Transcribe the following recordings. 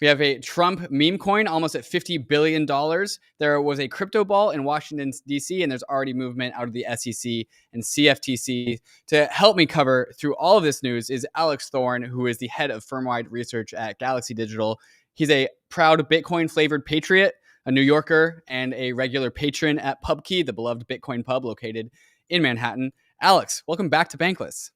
We have a Trump meme coin almost at $50 billion. There was a crypto ball in Washington, D.C., and there's already movement out of the SEC and CFTC. To help me cover through all of this news is Alex Thorn, who is the head of firm-wide research at Galaxy Digital. He's a proud Bitcoin-flavored patriot, a New Yorker, and a regular patron at PubKey, the beloved Bitcoin pub located in Manhattan. Alex, welcome back to Bankless.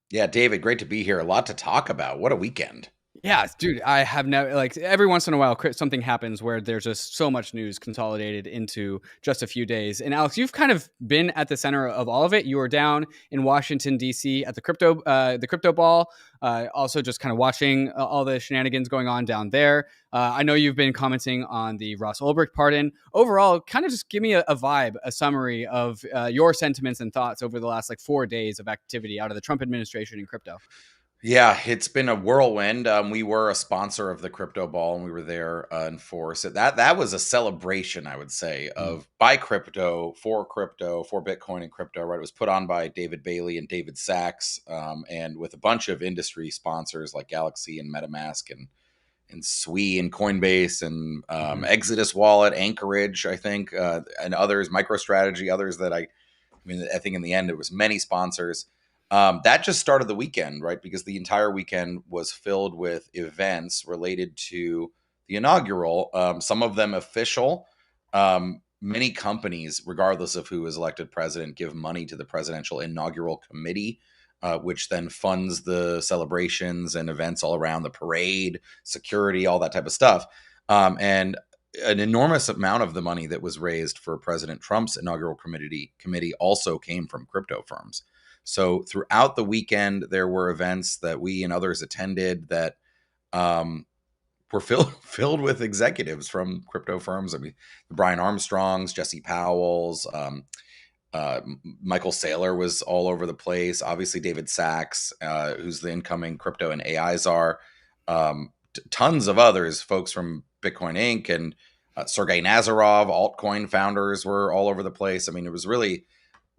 Yeah, David, great to be here. A lot to talk about. What a weekend. Yeah, dude, I have never, like, every once in a while something happens where there's just so much news consolidated into just a few days. And Alex, you've kind of been at the center of all of it. You were down in Washington, D.C. at the crypto ball, also just kind of watching all the shenanigans going on down there. I know you've been commenting on the Ross Ulbricht pardon. Overall, kind of just give me a vibe, a summary of your sentiments and thoughts over the last 4 days of activity out of the Trump administration in crypto. Yeah, it's been a whirlwind. We were a sponsor of the crypto ball, and we were there in force. That was a celebration, I would say, of by crypto, for Bitcoin and crypto. Right, it was put on by David Bailey and David Sachs, and with a bunch of industry sponsors like Galaxy and MetaMask and Sui and Coinbase and Exodus Wallet, Anchorage, I think, and others, MicroStrategy, others that I think in the end it was many sponsors. That just started the weekend, right? Because the entire weekend was filled with events related to the inaugural, some of them official. Many companies, regardless of who is elected president, give money to the Presidential Inaugural Committee, which then funds the celebrations and events all around the parade, security, all that type of stuff. And an enormous amount of the money that was raised for President Trump's inaugural committee also came from crypto firms. So throughout the weekend, there were events that we and others attended that were filled with executives from crypto firms. I mean, the Brian Armstrongs, Jesse Powell's, Michael Saylor was all over the place. Obviously, David Sachs, who's the incoming crypto and AI czar. Tons of others, folks from Bitcoin Inc. and Sergey Nazarov, altcoin founders were all over the place. I mean, it was really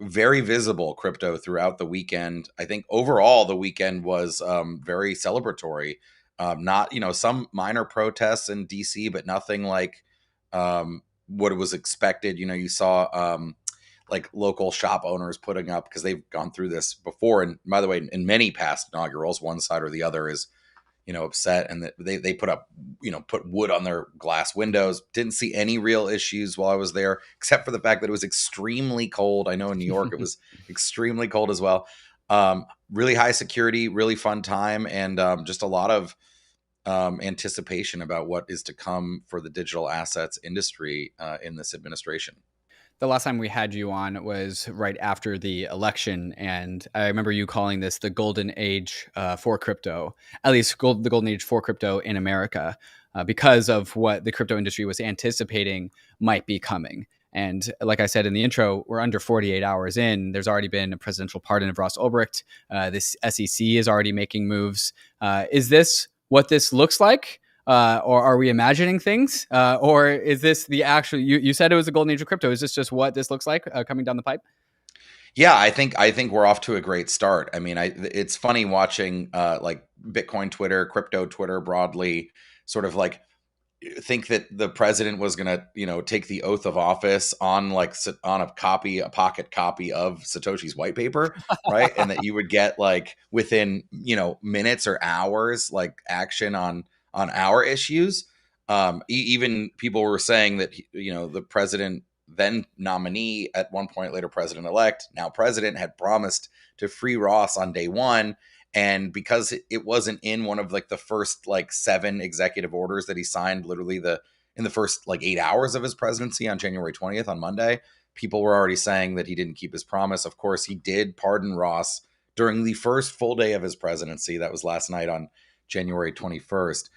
very visible crypto throughout the weekend. I think overall the weekend was very celebratory. Not, some minor protests in DC, but nothing like what was expected. You saw like local shop owners putting up, because they've gone through this before. And by the way, in many past inaugurals, one side or the other is upset, and that they put up, put wood on their glass windows. Didn't see any real issues while I was there, except for the fact that it was extremely cold. I know in New York it was extremely cold as well. Really high security, really fun time, and just a lot of anticipation about what is to come for the digital assets industry in this administration. The last time we had you on was right after the election, and I remember you calling this the golden age for crypto, at least the golden age for crypto in America, because of what the crypto industry was anticipating might be coming. And like I said in the intro, we're under 48 hours in. There's already been a presidential pardon of Ross Ulbricht. This SEC is already making moves. Is this what this looks like? Or are we imagining things? Or is this the actual, you said it was a golden age of crypto. Is this just what this looks like coming down the pipe? Yeah, I think we're off to a great start. I mean, it's funny watching like Bitcoin Twitter, crypto Twitter broadly, sort of like think that the president was going to, take the oath of office on a pocket copy of Satoshi's white paper, right? And that you would get like within, minutes or hours, like action on our issues. Even people were saying that, the president, then nominee, at one point later president-elect, now president, had promised to free Ross on day one. And because it wasn't in one of like the first 7 executive orders that he signed literally in the first 8 hours of his presidency on January 20th, on Monday, people were already saying that he didn't keep his promise. Of course, he did pardon Ross during the first full day of his presidency. That was last night on January 21st.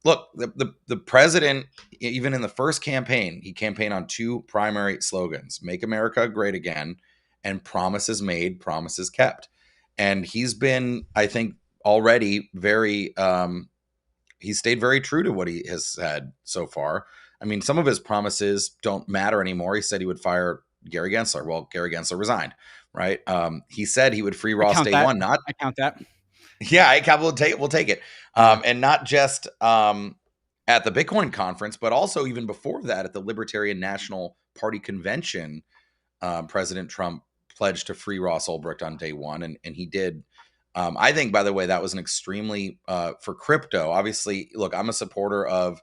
Look, the president, even in the first campaign, he campaigned on 2 primary slogans: Make America Great Again and Promises Made, Promises Kept. And he's been, I think, already very, he's stayed very true to what he has said so far. I mean, some of his promises don't matter anymore. He said he would fire Gary Gensler. Well, Gary Gensler resigned, right? He said he would free Ross day one. I count that. Yeah, we'll take it. And not just at the Bitcoin conference, but also even before that at the Libertarian National Party convention, President Trump pledged to free Ross Ulbricht on day one, and he did. I think, by the way, that was an extremely for crypto. Obviously, look, I'm a supporter of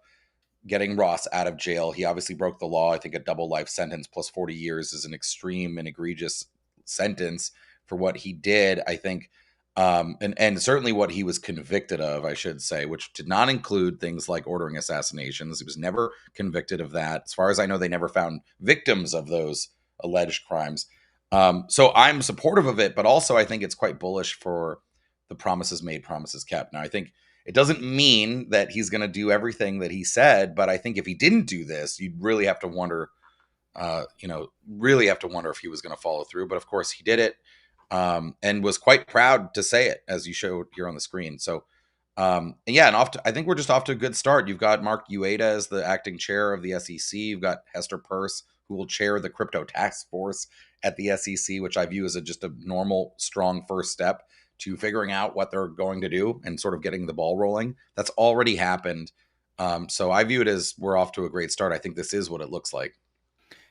getting Ross out of jail. He obviously broke the law. I think a double life sentence plus 40 years is an extreme and egregious sentence for what he did. I think, and certainly what he was convicted of, I should say, which did not include things like ordering assassinations. He was never convicted of that. As far as I know, they never found victims of those alleged crimes. So I'm supportive of it, but also I think it's quite bullish for the promises made, promises kept. Now, I think it doesn't mean that he's going to do everything that he said, but I think if he didn't do this, you'd really have to wonder, really have to wonder if he was going to follow through. But of course, he did it, and was quite proud to say it, as you showed here on the screen. So, yeah, and I think we're just off to a good start. You've got Mark Ueda as the acting chair of the SEC. You've got Hester Peirce, who will chair the crypto task force at the SEC, which I view as just a normal, strong first step to figuring out what they're going to do and sort of getting the ball rolling. That's already happened. So I view it as we're off to a great start. I think this is what it looks like.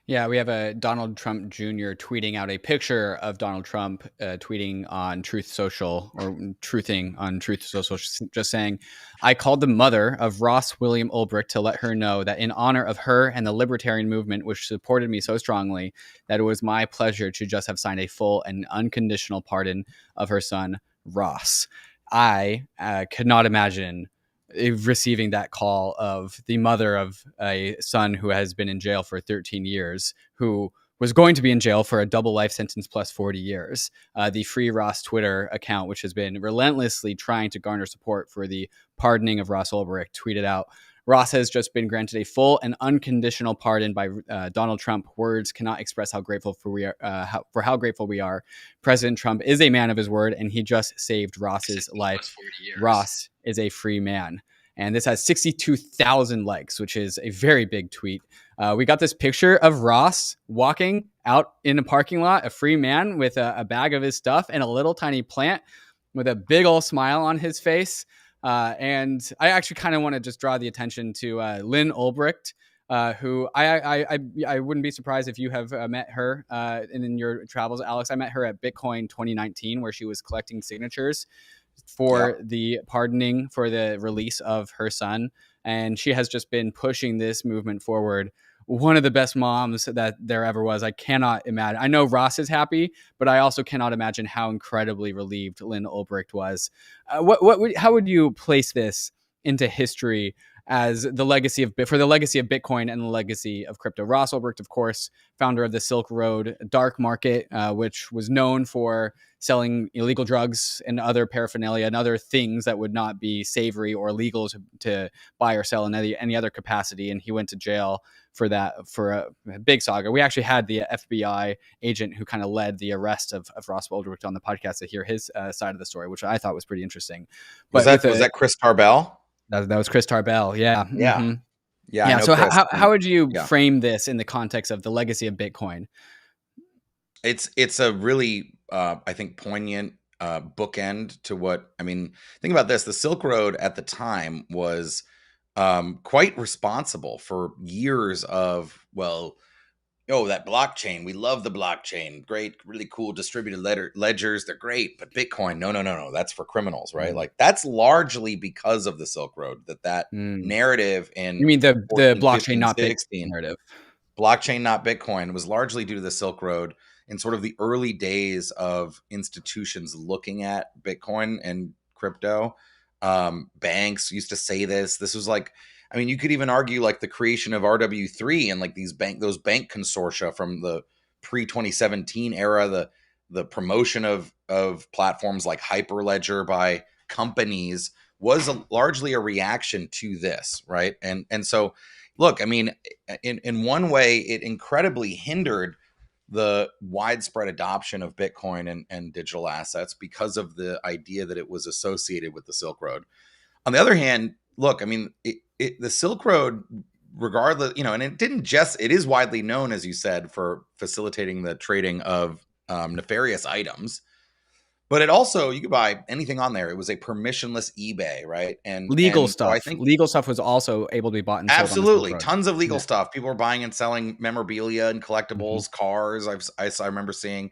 Yeah, we have a Donald Trump Jr. tweeting out a picture of Donald Trump tweeting on Truth Social, or truthing on Truth Social, just saying, "I called the mother of Ross William Ulbricht to let her know that in honor of her and the libertarian movement, which supported me so strongly, that it was my pleasure to just have signed a full and unconditional pardon of her son, Ross." I could not imagine receiving that call of the mother of a son who has been in jail for 13 years, who was going to be in jail for a double life sentence plus 40 years. The Free Ross Twitter account, which has been relentlessly trying to garner support for the pardoning of Ross Ulbricht, tweeted out, "Ross has just been granted a full and unconditional pardon by Donald Trump. Words cannot express how grateful how grateful we are. President Trump is a man of his word, and he just saved Ross's life. Ross is a free man." And this has 62,000 likes, which is a very big tweet. We got this picture of Ross walking out in a parking lot, a free man with a bag of his stuff and a little tiny plant with a big old smile on his face. And I actually kind of want to just draw the attention to Lynn Ulbricht, who I wouldn't be surprised if you have met her in your travels, Alex. I met her at Bitcoin 2019, where she was collecting signatures for the pardoning, for the release of her son. And she has just been pushing this movement forward. One of the best moms that there ever was. I cannot imagine. I know Ross is happy, but I also cannot imagine how incredibly relieved Lynn Ulbricht was. How would you place this into history as the legacy of Bitcoin and the legacy of crypto? Ross Ulbricht, of course, founder of the Silk Road dark market, which was known for selling illegal drugs and other paraphernalia and other things that would not be savory or legal to buy or sell in any other capacity. And he went to jail for that, for a big saga. We actually had the FBI agent who kind of led the arrest of Ross Ulbricht on the podcast to hear his side of the story, which I thought was pretty interesting. But was that Chris Tarbell? That was Chris Tarbell. Yeah. Yeah. Mm-hmm. Yeah. Yeah. So Chris. how would you frame this in the context of the legacy of Bitcoin? It's a really, I think, poignant bookend to what, I mean, think about this. The Silk Road at the time was quite responsible for years of, that blockchain. We love the blockchain. Great, really cool distributed ledgers. They're great, but Bitcoin, no. That's for criminals, right? Like that's largely because of the Silk Road, that narrative in you mean the 14, blockchain 15, not 16, Bitcoin narrative. Blockchain not Bitcoin was largely due to the Silk Road in sort of the early days of institutions looking at Bitcoin and crypto. Banks used to say this. This was like, I mean, you could even argue like the creation of RW3 and like those bank consortia from the pre-2017 era, the promotion of platforms like Hyperledger by companies was largely a reaction to this, right? And so, look, I mean, in one way, it incredibly hindered the widespread adoption of Bitcoin and digital assets because of the idea that it was associated with the Silk Road. On the other hand, look, I mean, the Silk Road, regardless, and it is widely known, as you said, for facilitating the trading of nefarious items. But it also, you could buy anything on there. It was a permissionless eBay, right? Legal And so I stuff. think Legal stuff was also able to be bought and sold on the Silk absolutely Road. tons of legal Yeah. stuff. People were buying and selling memorabilia and Mhm. collectibles, cars. I remember seeing.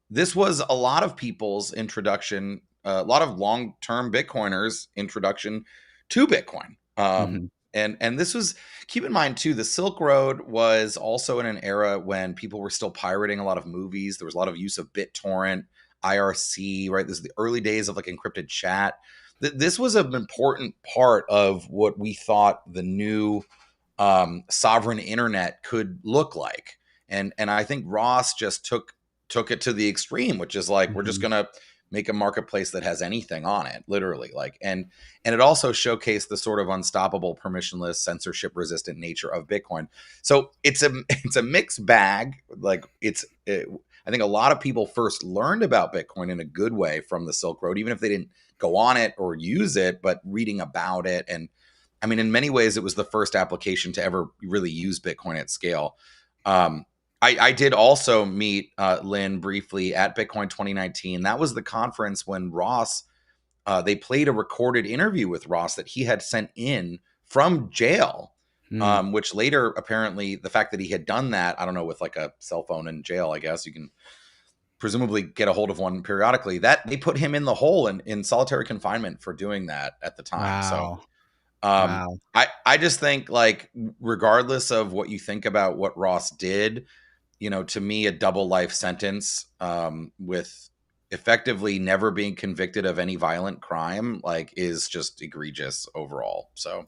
This was a lot of people's introduction, a lot of long-term Bitcoiners' introduction to Bitcoin. Mhm. And this was, keep in mind too, the Silk Road was also in an era when people were still pirating a lot of movies. There was a lot of use of BitTorrent, IRC, right? This is the early days of like encrypted chat. This was an important part of what we thought the new sovereign internet could look like. And I think Ross just took it to the extreme, which is like, we're just Mhm. gonna make a marketplace that has anything on it, literally. Like, and it also showcased the sort of unstoppable, permissionless, censorship resistant nature of Bitcoin. So it's a it's a mixed bag. Like I think a lot of people first learned about Bitcoin in a good way from the Silk Road, even if they didn't go on it or use it, but reading about it. And I mean, in many ways, it was the first application to ever really use Bitcoin at scale. Um, I did also meet Lynn briefly at Bitcoin 2019. That was the conference when Ross, they played a recorded interview with Ross that he had sent in from jail, Mm. which later, apparently, the fact that he had done that, I don't know, with like a cell phone in jail, I guess you can presumably get a hold of one periodically, that they put him in the hole in solitary confinement for doing that at the time. So Wow. um, Wow. I just think, like, regardless of what you think about what Ross did, to me, a double life sentence, with effectively never being convicted of any violent crime, like, is just egregious overall. So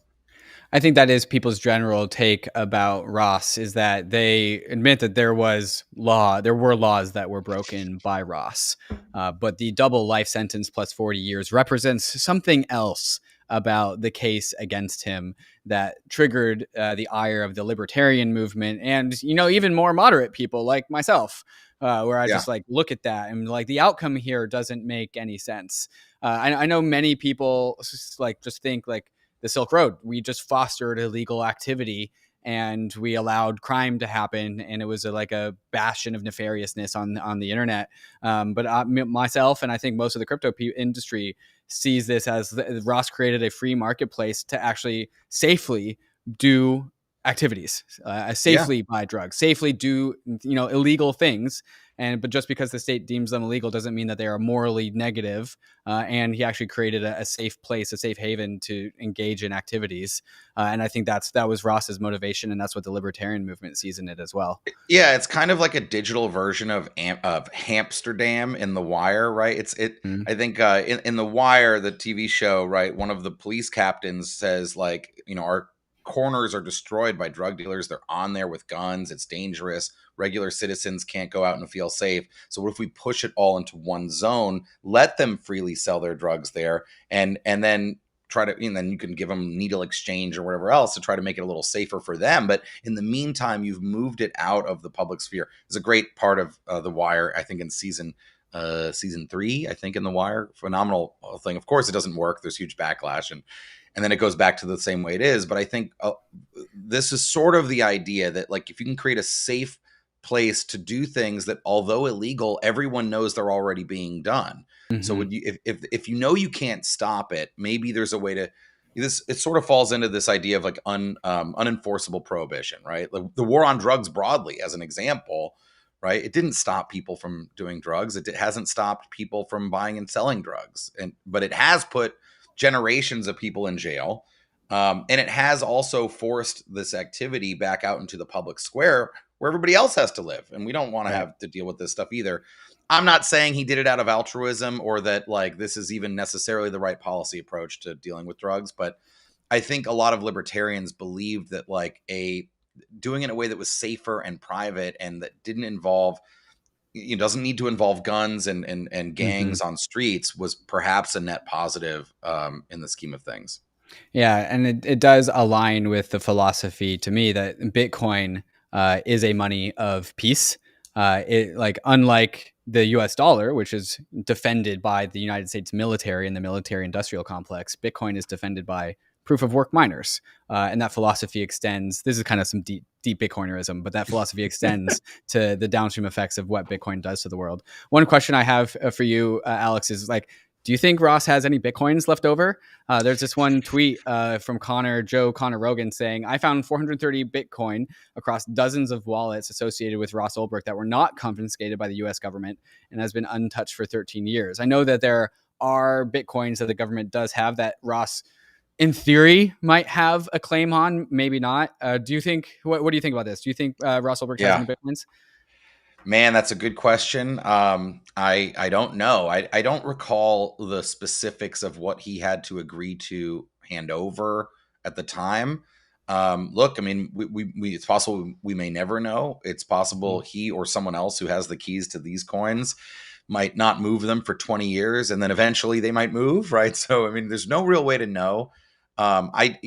I think that is people's general take about Ross, is that they admit that there were laws that were broken by Ross, but the double life sentence plus 40 years represents something else about the case against him that triggered the ire of the libertarian movement and even more moderate people like myself. Where I yeah, just like look at that and like the outcome here doesn't make any sense. I know many people just think like the Silk Road. We just fostered illegal activity and we allowed crime to happen, and it was like a bastion of nefariousness on the internet. But myself, and I think most of the crypto industry, sees this as Ross created a free marketplace to actually safely do activities, yeah. safely buy drugs, safely do illegal things. But just because the state deems them illegal doesn't mean that they are morally negative. And he actually created a safe place, a safe haven to engage in activities. And I think that was Ross's motivation, and that's what the libertarian movement sees in it as well. Yeah, it's kind of like a digital version of Hamsterdam in The Wire, right? Mm. I think in The Wire, the TV show, right, one of the police captains says, like, our corners are destroyed by drug dealers. They're on there with guns. It's dangerous. Regular citizens can't go out and feel safe. So what if we push it all into one zone, let them freely sell their drugs there, and then try to, and then you can give them needle exchange or whatever else to try to make it a little safer for them. But in the meantime, you've moved it out of the public sphere. It's a great part of The Wire, I think, in season 3, I think, in The Wire. Phenomenal thing. Of course, it doesn't work. There's huge backlash, and then it goes back to the same way it is. But I think this is sort of the idea that, like, if you can create a safe place to do things that, although illegal, everyone knows they're already being done. So Hmm. would you, if you can't stop it, maybe there's a way to this. It sort of falls into this idea of like unenforceable prohibition, right? Like the war on drugs broadly, as an example, right? It didn't stop people from doing drugs. It hasn't stopped people from buying and selling drugs, but it has put generations of people in jail. And it has also forced this activity back out into the public square where everybody else has to live. And we don't want to Right. have to deal with this stuff either. I'm not saying he did it out of altruism or that, like, this is even necessarily the right policy approach to dealing with drugs, but I think a lot of libertarians believed that, like, a doing it in a way that was safer and private and that didn't involve, it doesn't need to involve guns and Hmm. gangs on streets, was perhaps a net positive in the scheme of things. Yeah, and it does align with the philosophy to me that Bitcoin is a money of peace. It like unlike the U.S. dollar, which is defended by the United States military and the military-industrial complex, Bitcoin is defended by proof of work miners, and that philosophy extends. This is kind of some deep deep Bitcoinerism, but that philosophy extends to the downstream effects of what Bitcoin does to the world. One question I have for you, Alex, is like, do you think Ross has any Bitcoins left over? There's this one tweet from Connor Rogan saying, I found 430 Bitcoin across dozens of wallets associated with Ross Ulbricht that were not confiscated by the US government and has been untouched for 13 years. I know that there are Bitcoins that the government does have that Ross, in theory, might have a claim on, maybe not. Do you think, what do you think about this? Do you think Ross Ulbricht has any Bitcoins? Man, that's a good question. I don't know. I don't recall the specifics of what he had to agree to hand over at the time. Look, I mean, we it's possible we may never know. It's possible he or someone else who has the keys to these coins might not move them for 20 years, and then eventually they might move, right? So, I mean, there's no real way to know. I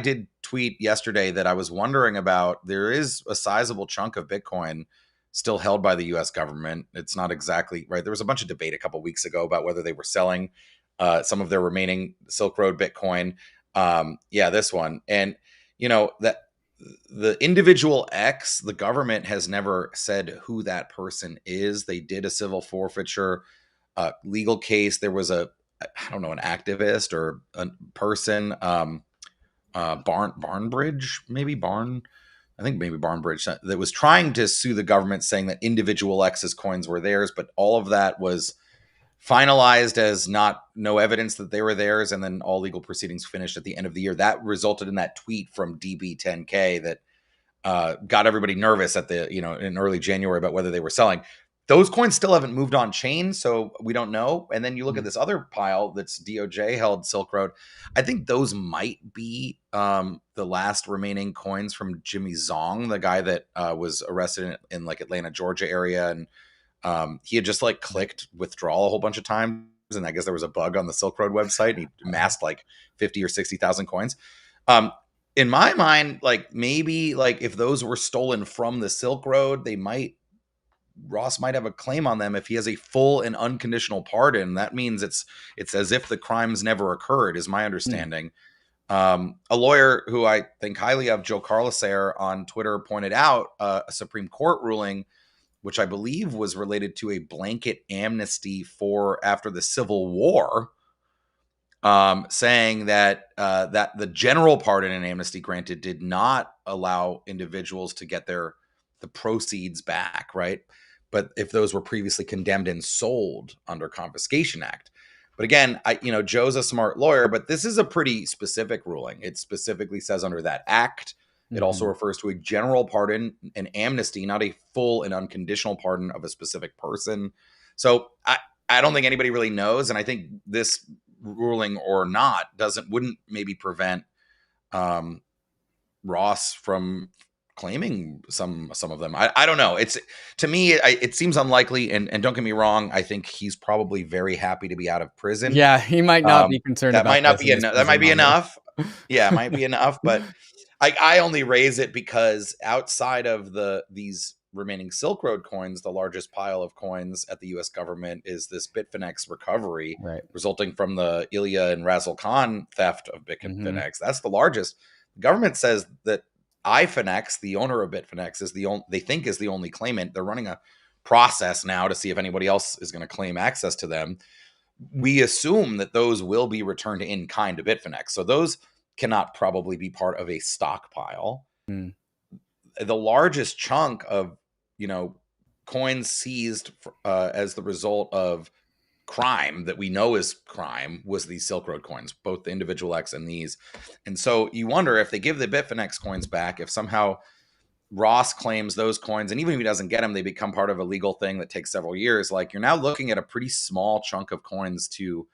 did tweet yesterday that I was wondering about, there is a sizable chunk of Bitcoin still held by the US government. It's not exactly right. There was a bunch of debate a couple of weeks ago about whether they were selling some of their remaining Silk Road Bitcoin. This one. And, that the individual X, the government has never said who that person is. They did a civil forfeiture legal case. There was an activist or a person, Barnbridge, that was trying to sue the government, saying that individual X's coins were theirs, but all of that was finalized as no evidence that they were theirs, and then all legal proceedings finished at the end of the year. That resulted in that tweet from DB10K that got everybody nervous in early January about whether they were selling. Those coins still haven't moved on chain, so we don't know. And then you look at this other pile that's DOJ held Silk Road. I think those might be the last remaining coins from Jimmy Zong, the guy that was arrested in like Atlanta, Georgia area. And he had just like clicked withdrawal a whole bunch of times. And I guess there was a bug on the Silk Road website, and he amassed like 50 or 60,000 coins. In my mind, like maybe like if those were stolen from the Silk Road, Ross might have a claim on them if he has a full and unconditional pardon. That means it's as if the crimes never occurred, is my understanding. A lawyer who I think highly of, Joe Carlisair, on Twitter pointed out a Supreme Court ruling, which I believe was related to a blanket amnesty for after the Civil War, saying that that the general pardon and amnesty granted did not allow individuals to get the proceeds back, right? But if those were previously condemned and sold under Confiscation Act. But again, Joe's a smart lawyer, but this is a pretty specific ruling. It specifically says under that act. It also refers to a general pardon and amnesty, not a full and unconditional pardon of a specific person. So I don't think anybody really knows. And I think this ruling or not wouldn't maybe prevent Ross from claiming some of them. I don't know. It's, to me, it seems unlikely. And don't get me wrong, I think he's probably very happy to be out of prison. Yeah, he might not be concerned that about might not be enough. That might be enough. Yeah, it might be enough. But I only raise it because outside of these remaining Silk Road coins, the largest pile of coins at the U.S. government is this Bitfinex recovery, resulting from the Ilya and Razzle Khan theft of Bitfinex. That's the largest. The government says that iFinex, the owner of Bitfinex, is they think is the only claimant. They're running a process now to see if anybody else is going to claim access to them. We assume that those will be returned in kind to Bitfinex. So those cannot probably be part of a stockpile. The largest chunk of, coins seized as the result of crime that we know is crime was these Silk Road coins, both the individual X and these. And so you wonder if they give the Bitfinex coins back, if somehow Ross claims those coins, and even if he doesn't get them, they become part of a legal thing that takes several years. Like, you're now looking at a pretty small chunk of coins to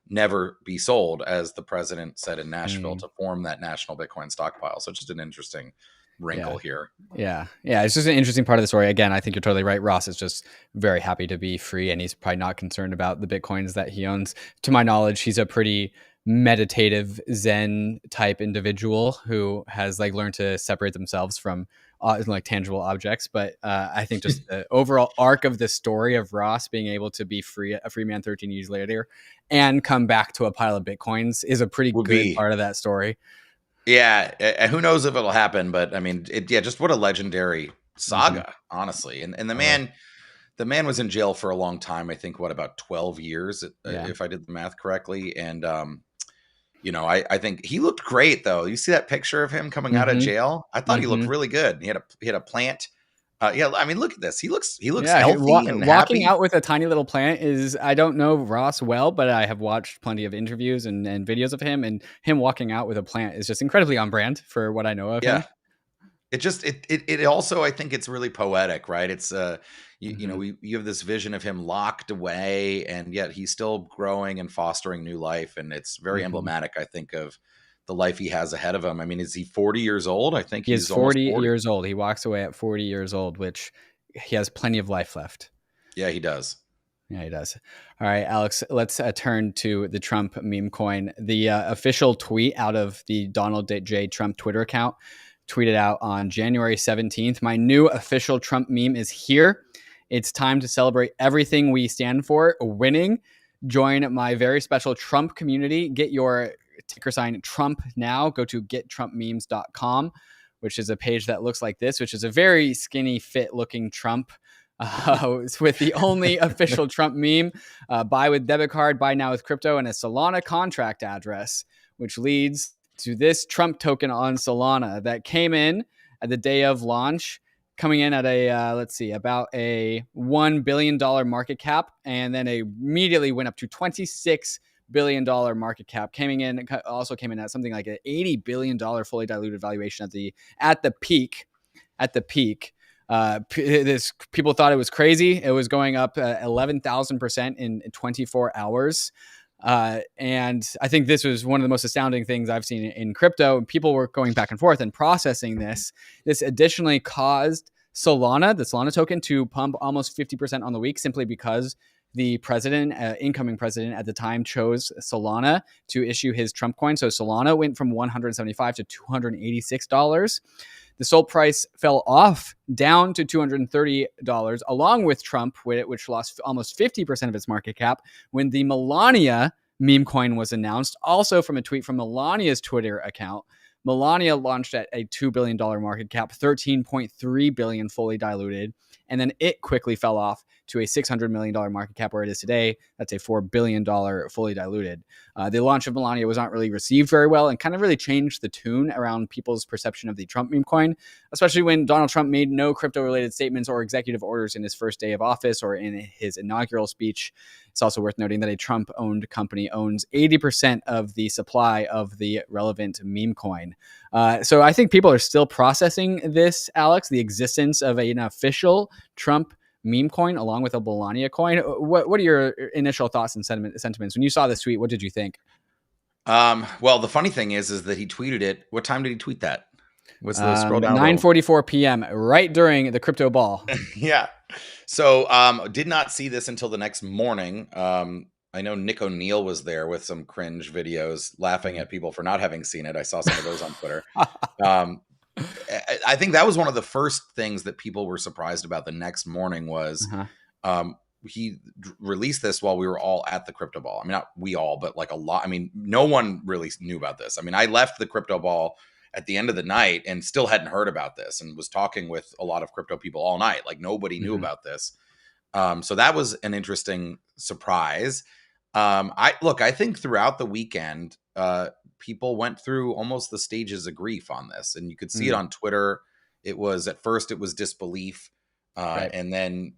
never be sold, as the president said in Nashville, to form that national Bitcoin stockpile. So it's just an interesting wrinkle here. Yeah. It's just an interesting part of the story. Again, I think you're totally right. Ross is just very happy to be free, and he's probably not concerned about the Bitcoins that he owns. To my knowledge, he's a pretty meditative Zen type individual who has like learned to separate themselves from like tangible objects. But I think just the overall arc of the story of Ross being able to be a free man 13 years later and come back to a pile of Bitcoins is a pretty good part of that story. Yeah, who knows if it'll happen, but I mean, yeah, just what a legendary Hmm. saga, honestly. And Totally. the man was in jail for a long time. I think what, about 12 years, Yeah. if I did the math correctly. And I think he looked great though. You see that picture of him coming out of Hmm. jail? I thought he looked Hmm. really good. He had a plant. Yeah, I mean, look at this. He looks Yeah, healthy and walking happy. out with a tiny little plant is, I don't know Ross well, but I have watched plenty of interviews and videos of him, and him walking out with a plant is just incredibly on brand for what I know of Yeah. him. It also, I think it's really poetic, right? It's Hmm. you have this vision of him locked away, and yet he's still growing and fostering new life, and it's very Hmm. emblematic, I think, of the life he has ahead of him. I mean, is he 40 years old? I think He is he's almost 40 40. years old. He walks away at 40 years old, which he has plenty of life left. Yeah, he does. Yeah, he does. All right, Alex, let's turn to the Trump meme coin. The official tweet out of the Donald J. Trump Twitter account tweeted out on January 17th. My new official Trump meme is here. It's time to celebrate everything we stand for, winning. Join my very special Trump community. Get your ticker sign Trump now. Go to gettrumpmemes.com, which is a page that looks like this, which is a very skinny fit looking Trump with the only official Trump meme, buy with debit card, buy now with crypto, and a Solana contract address, which leads to this Trump token on Solana that came in at the day of launch, coming in at let's see, about a $1 billion market cap, and then immediately went up to $26 billion market cap. Also came in at something like an $80 billion fully diluted valuation at the peak. At the peak, this people thought it was crazy. It was going up 11,000% in 24 hours. And I think this was one of the most astounding things I've seen in crypto. People were going back and forth and processing this. This additionally caused the Solana token, to pump almost 50% on the week, simply because the incoming president at the time, chose Solana to issue his Trump coin. So Solana went from $175 to $286. The SOL price fell off down to $230, along with Trump, which lost almost 50% of its market cap when the Melania meme coin was announced, also from a tweet from Melania's Twitter account. Melania launched at a $2 billion market cap, 13.3 billion fully diluted, and then it quickly fell off to a $600 million market cap where it is today. That's a $4 billion fully diluted. The launch of Melania was not really received very well and kind of really changed the tune around people's perception of the Trump meme coin, especially when Donald Trump made no crypto-related statements or executive orders in his first day of office or in his inaugural speech. It's also worth noting that a Trump-owned company owns 80% of the supply of the relevant meme coin. So I think people are still processing this, Alex, the existence of an official Trump meme coin along with a Melania coin. What are your initial thoughts and sentiments when you saw this tweet? What did you think? Well, the funny thing is that he tweeted it. What time did he tweet that? What's the scroll down a little? 9:44 p.m. right during the crypto ball. Yeah. So, did not see this until the next morning. I know Nick O'Neill was there with some cringe videos laughing at people for not having seen it. I saw some of those on Twitter. Um, I think that was one of the first things that people were surprised about the next morning was, Uh-huh. he released this while we were all at the crypto ball. I mean, not we all, but like a lot. I mean, no one really knew about this. I mean, I left the crypto ball at the end of the night and still hadn't heard about this, and was talking with a lot of crypto people all night. Like nobody knew Mhm. about this. So that was an interesting surprise. I think throughout the weekend, people went through almost the stages of grief on this, and you could see it Mm. on Twitter. It was, at first it was disbelief, Right. and then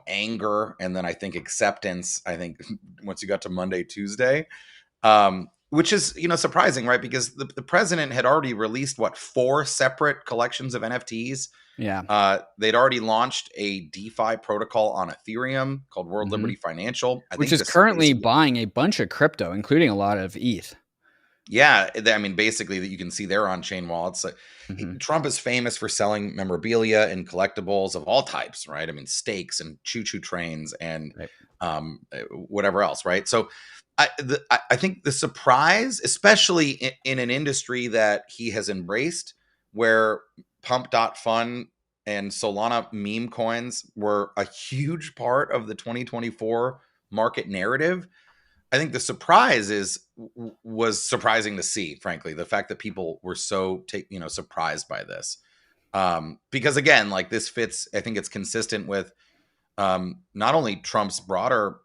anger, and then I think acceptance. I think once you got to Monday, Tuesday, which is surprising, right? Because the president had already released what, four separate collections of NFTs. Yeah. They'd already launched a DeFi protocol on Ethereum called World Hmm. Liberty Financial. I Which think is this currently basically, buying a bunch of crypto, including a lot of ETH. yeah, I mean, basically that you can see their on-chain wallets. Hmm. Trump is famous for selling memorabilia and collectibles of all types, right? I mean, steaks and choo-choo trains and Right. whatever else, right? So I think the surprise, especially in an industry that he has embraced, where Pump.Fun and Solana meme coins were a huge part of the 2024 market narrative. I think the surprise was surprising to see, frankly, the fact that people were so surprised by this. Because again, like this fits, I think it's consistent with not only Trump's broader,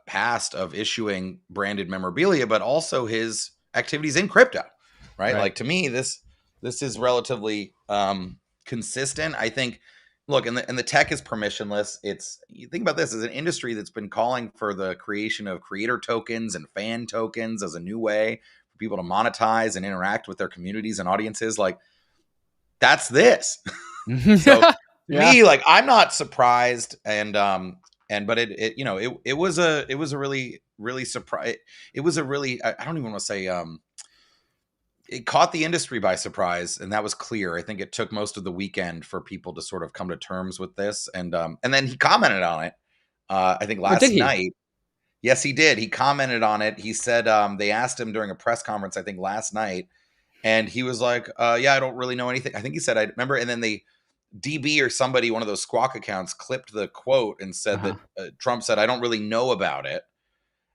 past of issuing branded memorabilia, but also his activities in crypto, right? Like to me, this is relatively consistent. I think. Look, and the tech is permissionless. You think about this as an industry that's been calling for the creation of creator tokens and fan tokens as a new way for people to monetize and interact with their communities and audiences. Like that's this. So to me, like I'm not surprised, but it was a really surprise. It was a really I don't even want to say it caught the industry by surprise, and that was clear. I think it took most of the weekend for people to sort of come to terms with this, and then he commented on it. I think last night. Yes, he did. He commented on it. He said they asked him during a press conference, I think last night, and he was like, "Yeah, I don't really know anything." I think he said, "I remember," and then they DB or somebody, one of those Squawk accounts, clipped the quote and said that Trump said, "I don't really know about it,"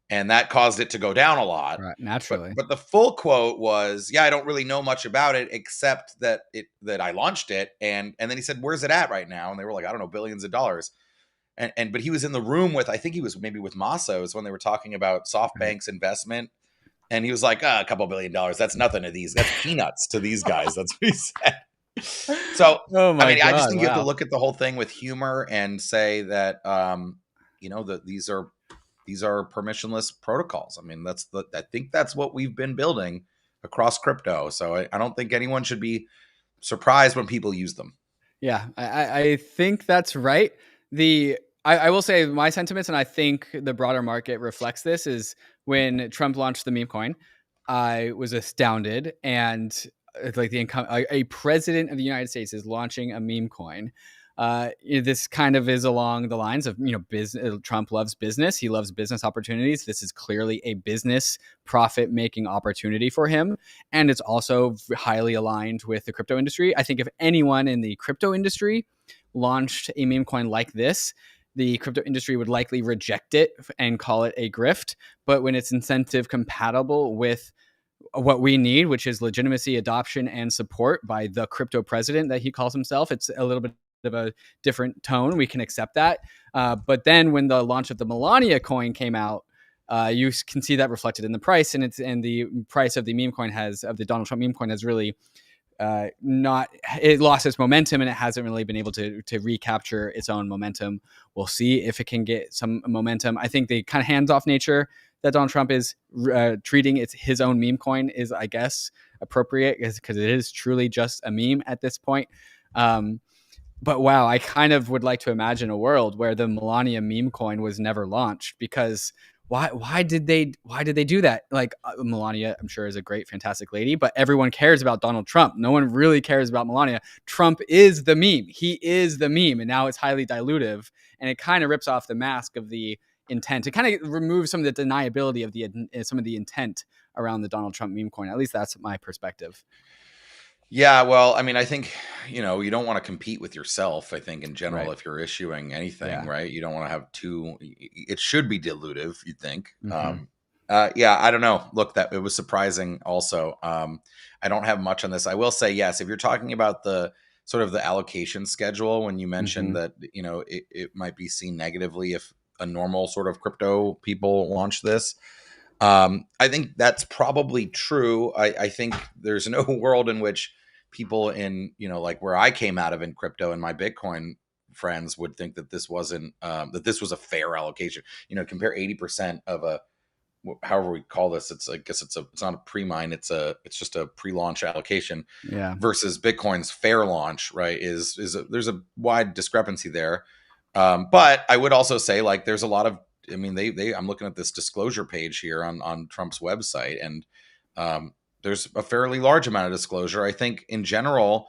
and that caused it to go down a lot. Right, naturally. But the full quote was, "Yeah, I don't really know much about it except that I launched it," and then he said, "Where's it at right now?" And they were like, "I don't know, billions of dollars." But he was in the room with, I think he was maybe with Masso's when they were talking about SoftBank's investment. And he was like, a couple $1 billion. That's nothing to these. That's peanuts to these guys. That's what he said. So, I just think you have to look at the whole thing with humor and say that, that these are permissionless protocols. I mean, I think that's what we've been building across crypto. So I don't think anyone should be surprised when people use them. Yeah, I think that's right. I will say my sentiments, and I think the broader market reflects this, is when Trump launched the Memecoin, I was astounded. And like a president of the United States is launching a Memecoin. This kind of is along the lines of, Trump loves business. He loves business opportunities. This is clearly a business profit-making opportunity for him. And it's also highly aligned with the crypto industry. I think if anyone in the crypto industry launched a meme coin like this, the crypto industry would likely reject it and call it a grift. But when it's incentive compatible with what we need, which is legitimacy, adoption, and support by the crypto president that he calls himself, it's a little bit of a different tone. We can accept that. But then when the launch of the Melania coin came out, you can see that reflected in the price, and the price of the meme coin of the Donald Trump meme coin has really it lost its momentum, and it hasn't really been able to recapture its own momentum. We'll see if it can get some momentum. I think the kind of hands-off nature that Donald Trump is treating his own meme coin is, I guess, appropriate, because it is truly just a meme at this point. But wow, I kind of would like to imagine a world where the Melania meme coin was never launched, because why did they do that? Like, Melania, I'm sure, is a great, fantastic lady, but everyone cares about Donald Trump. No one really cares about Melania. Trump is the meme. He is the meme, and now it's highly dilutive, and it kind of rips off the mask of the intent. It kind of removes some of the deniability of some of the intent around the Donald Trump meme coin. At least that's my perspective. Yeah, well, I mean, I think, you don't want to compete with yourself, I think, in general, Right. if you're issuing anything, right? You don't want to have it should be dilutive, you'd think. Mm-hmm. Yeah, I don't know. Look, that it was surprising also. I don't have much on this. I will say, yes, if you're talking about the sort of the allocation schedule, when you mentioned that, it might be seen negatively if a normal sort of crypto people launch this. I think that's probably true. I think there's no world in which people in, like where I came out of in crypto and my Bitcoin friends would think that this wasn't, that this was a fair allocation. Compare 80% of however we call this. I guess it's not a pre-mine. It's just a pre-launch allocation. Yeah. Versus Bitcoin's fair launch, right? There's a wide discrepancy there. But I would also say, like, there's a lot of, I mean, I'm looking at this disclosure page here on Trump's website, and there's a fairly large amount of disclosure. I think in general,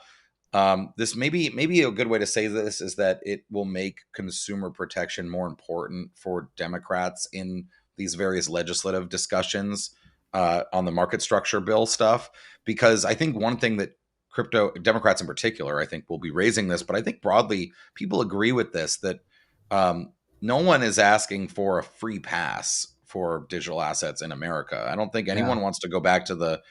this maybe a good way to say this is that it will make consumer protection more important for Democrats in these various legislative discussions on the market structure bill stuff. Because I think one thing that crypto Democrats in particular, I think, will be raising this, but I think broadly people agree with this, that no one is asking for a free pass for digital assets in America. I don't think Yeah. anyone wants to go back to the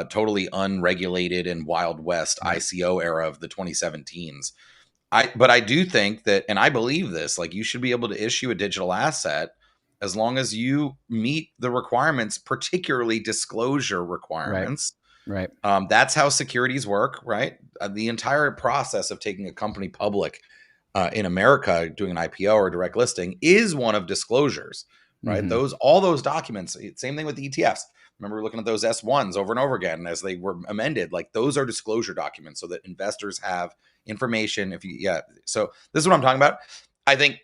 totally unregulated and Wild West Right. ICO era of the 2017s. But I do think that, and I believe this, like you should be able to issue a digital asset as long as you meet the requirements, particularly disclosure Right. requirements. Right. That's how securities work, right? The entire process of taking a company public in America, doing an IPO or direct listing, is one of disclosures, right? Hmm. All those documents. Same thing with the ETFs. Remember looking at those S1s over and over again as they were amended. Like those are disclosure documents so that investors have information. So this is what I'm talking about. I think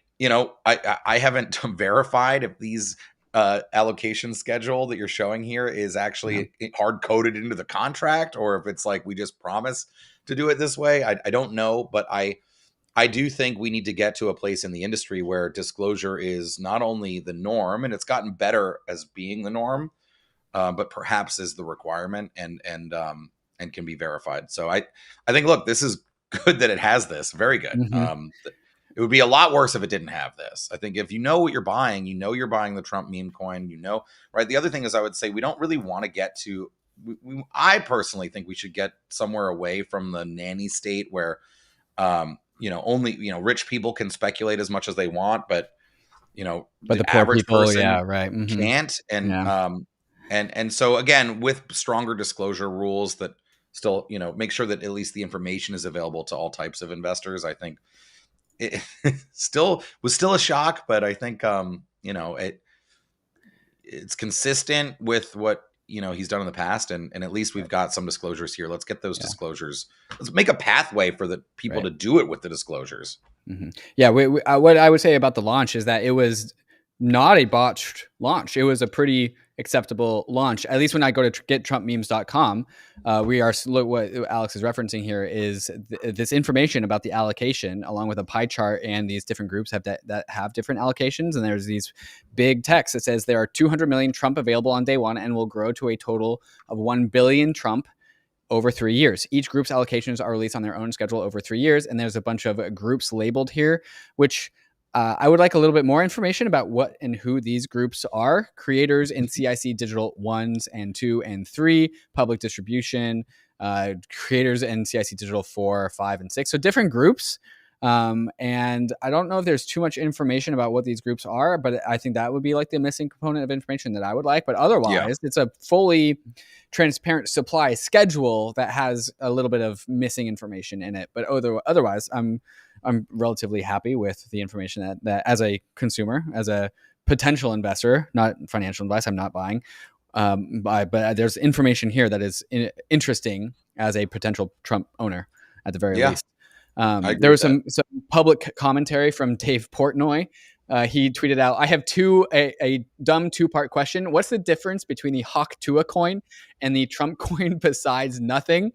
I haven't verified if these allocation schedule that you're showing here is Yeah. actually hard coded into the contract, or if it's like we just promise to do it this way. I don't know, but I do think we need to get to a place in the industry where disclosure is not only the norm, and it's gotten better as being the norm, but perhaps is the requirement and can be verified. So I think, look, this is good that it has this. Very good. Hmm. It would be a lot worse if it didn't have this. I think if you know what you're buying, you're buying the Trump meme coin, right? The other thing is I would say we don't really want to get to, I personally think we should get somewhere away from the nanny state where, only, rich people can speculate as much as they want, but, But the the poor average people, yeah, person right. Hmm. can't. Yeah. And so again, with stronger disclosure rules that still, make sure that at least the information is available to all types of investors, I think it still a shock, but I think it's consistent with what he's done in the past, and at least we've got some disclosures here. Let's get those Yeah. disclosures. Let's make a pathway for the people Right. to do it with the disclosures. Hmm. Yeah. What I would say about the launch is that it was not a botched launch. It was a pretty acceptable launch. At least when I go to gettrumpmemes.com, we are what Alex is referencing here is this information about the allocation, along with a pie chart, and these different groups that have different allocations. And there's these big text that says there are 200 million Trump available on day one and will grow to a total of 1 billion Trump over 3 years. Each group's allocations are released on their own schedule over 3 years, and there's a bunch of groups labeled here, which I would like a little bit more information about what and who these groups are. Creators in CIC Digital 1s and 2 and 3, public distribution, creators in CIC Digital 4, 5, and 6. So different groups. And I don't know if there's too much information about what these groups are, but I think that would be like the missing component of information that I would like. But otherwise, it's a fully transparent supply schedule that has a little bit of missing information in it. But otherwise, I'm relatively happy with the information that as a consumer, as a potential investor, not financial advice, I'm not buying. But there's information here that is interesting as a potential Trump owner at the very least. There was some public commentary from Dave Portnoy. He tweeted out, I have a dumb two-part question. What's the difference between the Hawk Tua coin and the Trump coin besides nothing?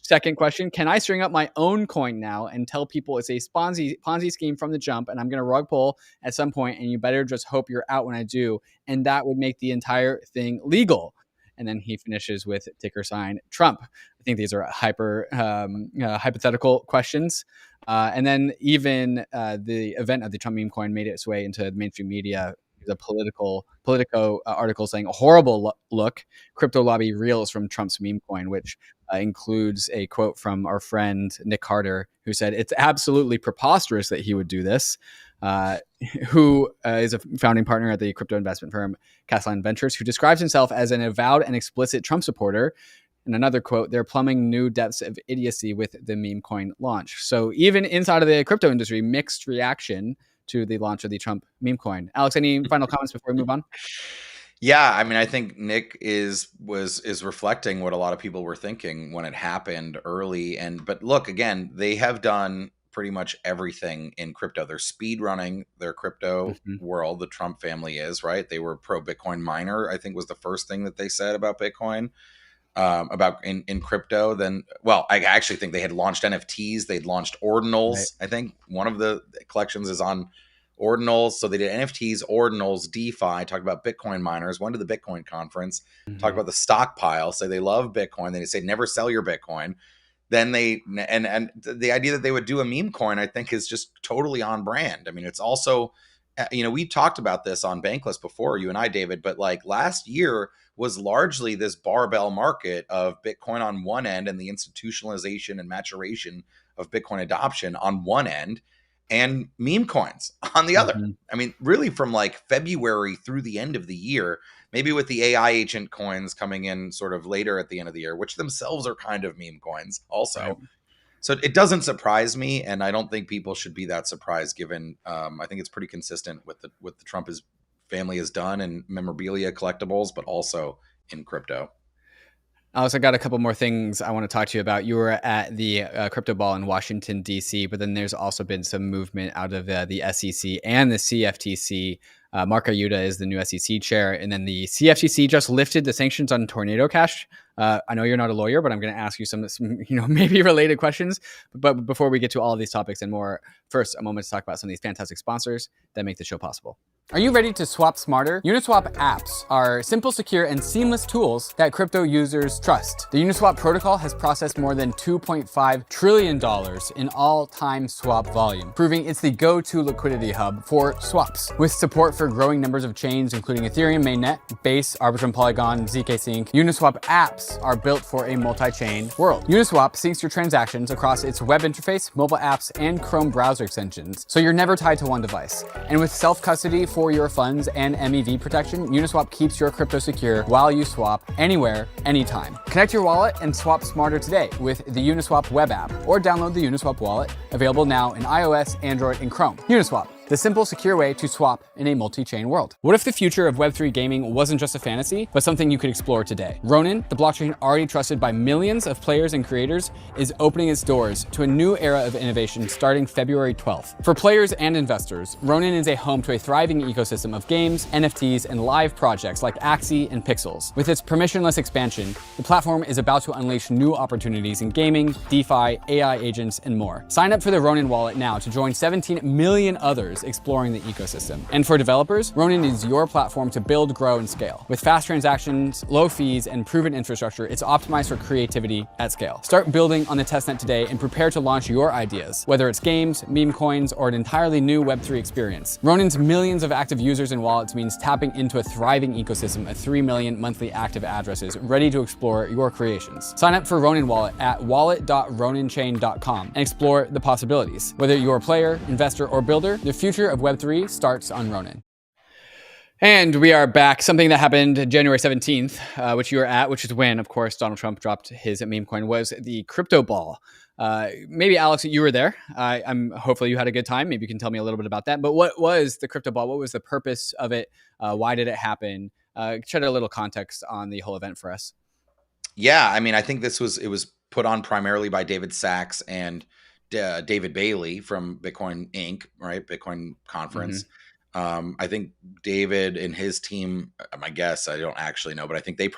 Second question, can I string up my own coin now and tell people it's a Ponzi scheme from the jump and I'm going to rug pull at some point and you better just hope you're out when I do? And that would make the entire thing legal. And then he finishes with ticker sign Trump. I think these are hypothetical questions. And then even the event of the Trump meme coin made its way into mainstream media. The Politico article saying a horrible look. Crypto lobby reels from Trump's meme coin, which includes a quote from our friend Nick Carter, who said it's absolutely preposterous that he would do this. Who is a founding partner at the crypto investment firm Castellan Ventures, who describes himself as an avowed and explicit Trump supporter. And another quote, they're plumbing new depths of idiocy with the meme coin launch. So even inside of the crypto industry, mixed reaction to the launch of the Trump meme coin. Alex, any final comments before we move on? Yeah, I mean, I think Nick is reflecting what a lot of people were thinking when it happened early. But look, again, they have done pretty much everything in crypto. They're speed running their crypto world. The Trump family is, right. They were pro Bitcoin miner, I think was the first thing that they said about Bitcoin, about in crypto. Then, well, I actually think they had launched NFTs. They'd launched ordinals. Right. I think one of the collections is on ordinals. So they did NFTs, ordinals, DeFi, talked about Bitcoin miners, went to the Bitcoin conference, talked about the stockpile, say they love Bitcoin. They say never sell your Bitcoin. Then and the idea that they would do a meme coin, I think, is just totally on brand. I mean, it's also we talked about this on Bankless before, you and I, David, but like last year was largely this barbell market of Bitcoin on one end and the institutionalization and maturation of Bitcoin adoption on one end, and meme coins on the other. Mm-hmm. I mean, really from like February through the end of the year, maybe with the AI agent coins coming in sort of later at the end of the year, which themselves are kind of meme coins also. Right. So it doesn't surprise me, and I don't think people should be that surprised. Given, I think it's pretty consistent with the Trump family has done in memorabilia collectibles, but also in crypto. I also got a couple more things I want to talk to you about. You were at the crypto ball in Washington, D.C., but then there's also been some movement out of the SEC and the CFTC. Mark Ayuda is the new SEC chair. And then the CFTC just lifted the sanctions on Tornado Cash. I know you're not a lawyer, but I'm going to ask you some maybe related questions. But before we get to all of these topics and more, first, a moment to talk about some of these fantastic sponsors that make the show possible. Are you ready to swap smarter? UNISWAP apps are simple, secure, and seamless tools that crypto users trust. The UNISWAP protocol has processed more than $2.5 trillion in all-time swap volume, proving it's the go-to liquidity hub for swaps. With support for growing numbers of chains, including Ethereum mainnet, Base, Arbitrum, Polygon, ZK Sync, UNISWAP apps are built for a multi-chain world. UNISWAP syncs your transactions across its web interface, mobile apps, and Chrome browser extensions, so you're never tied to one device. And with self-custody for your funds and MEV protection, UNISWAP keeps your crypto secure while you swap anywhere, anytime. Connect your wallet and swap smarter today with the Uniswap web app, or download the Uniswap wallet, available now in iOS, Android, and Chrome. Uniswap, the simple, secure way to swap in a multi-chain world. What if the future of Web3 gaming wasn't just a fantasy, but something you could explore today? RONIN, the blockchain already trusted by millions of players and creators, is opening its doors to a new era of innovation starting February 12th. For players and investors, RONIN is a home to a thriving ecosystem of games, NFTs, and live projects like Axie and Pixels. With its permissionless expansion, the platform is about to unleash new opportunities in gaming, DeFi, AI agents, and more. Sign up for the RONIN wallet now to join 17 million others exploring the ecosystem. And for developers, RONIN is your platform to build, grow, and scale. With fast transactions, low fees, and proven infrastructure, it's optimized for creativity at scale. Start building on the testnet today and prepare to launch your ideas, whether it's games, meme coins, or an entirely new Web3 experience. RONIN's millions of active users and wallets means tapping into a thriving ecosystem of 3 million monthly active addresses ready to explore your creations. Sign up for RONIN Wallet at wallet.roninchain.com and explore the possibilities. Whether you're a player, investor, or builder, the future of Web3 starts on RONIN. And we are back. Something that happened January 17th, which you were at, which is when, of course, Donald Trump dropped his meme coin, was the crypto ball. Maybe, Alex, you were there. Hopefully you had a good time. Maybe you can tell me a little bit about that. But what was the crypto ball? What was the purpose of it? Why did it happen? Shed a little context on the whole event for us. Yeah, I mean, I think it was put on primarily by David Sachs and David Bailey from Bitcoin Inc., right? Bitcoin Conference. Mm-hmm. I think David and his team, my guess, I don't actually know, but I think they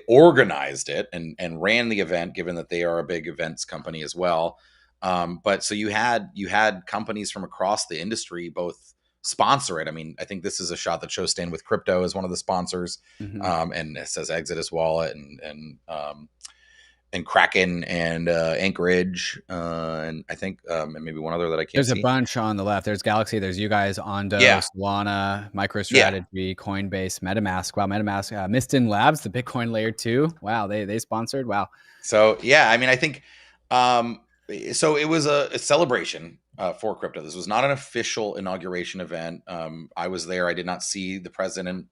organized it and ran the event, given that they are a big events company as well. But so you had companies from across the industry both sponsor it. I mean, I think this is a shot that shows Stand with Crypto as one of the sponsors, mm-hmm. And it says Exodus Wallet and Kraken and Anchorage, and I think maybe one other that I can't There's see. A bunch on the left. There's Galaxy. There's you guys, Ondo, Solana, MicroStrategy, Coinbase, MetaMask. Wow, MetaMask. Mistin Labs, the Bitcoin layer 2. Wow, they sponsored. Wow. So, yeah, I mean, I think so it was a celebration for crypto. This was not an official inauguration event. I was there. I did not see the president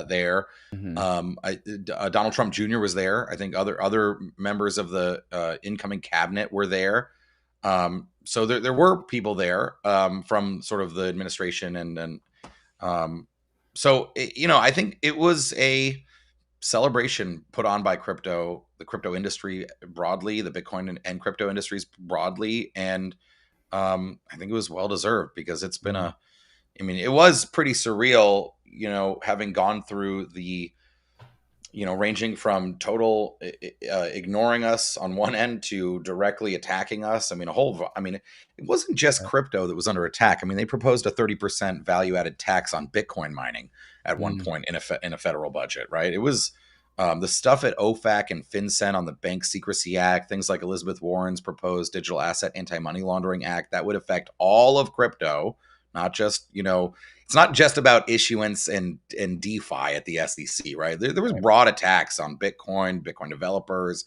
there. Mm-hmm. Donald Trump Jr. was there. I think other members of the incoming cabinet were there. So there were people there from sort of the administration, and so I think it was a celebration put on by the crypto industry broadly, the Bitcoin and crypto industries broadly, and I think it was well deserved because it's been it was pretty surreal, having gone through the, ranging from total ignoring us on one end to directly attacking us. It wasn't just crypto that was under attack. I mean, they proposed a 30% value added tax on Bitcoin mining at one point in a federal budget, right? It was the stuff at OFAC and FinCEN on the Bank Secrecy Act, things like Elizabeth Warren's proposed Digital Asset Anti-Money Laundering Act that would affect all of crypto, not just, it's not just about issuance and DeFi at the SEC, right? There was broad attacks on Bitcoin developers,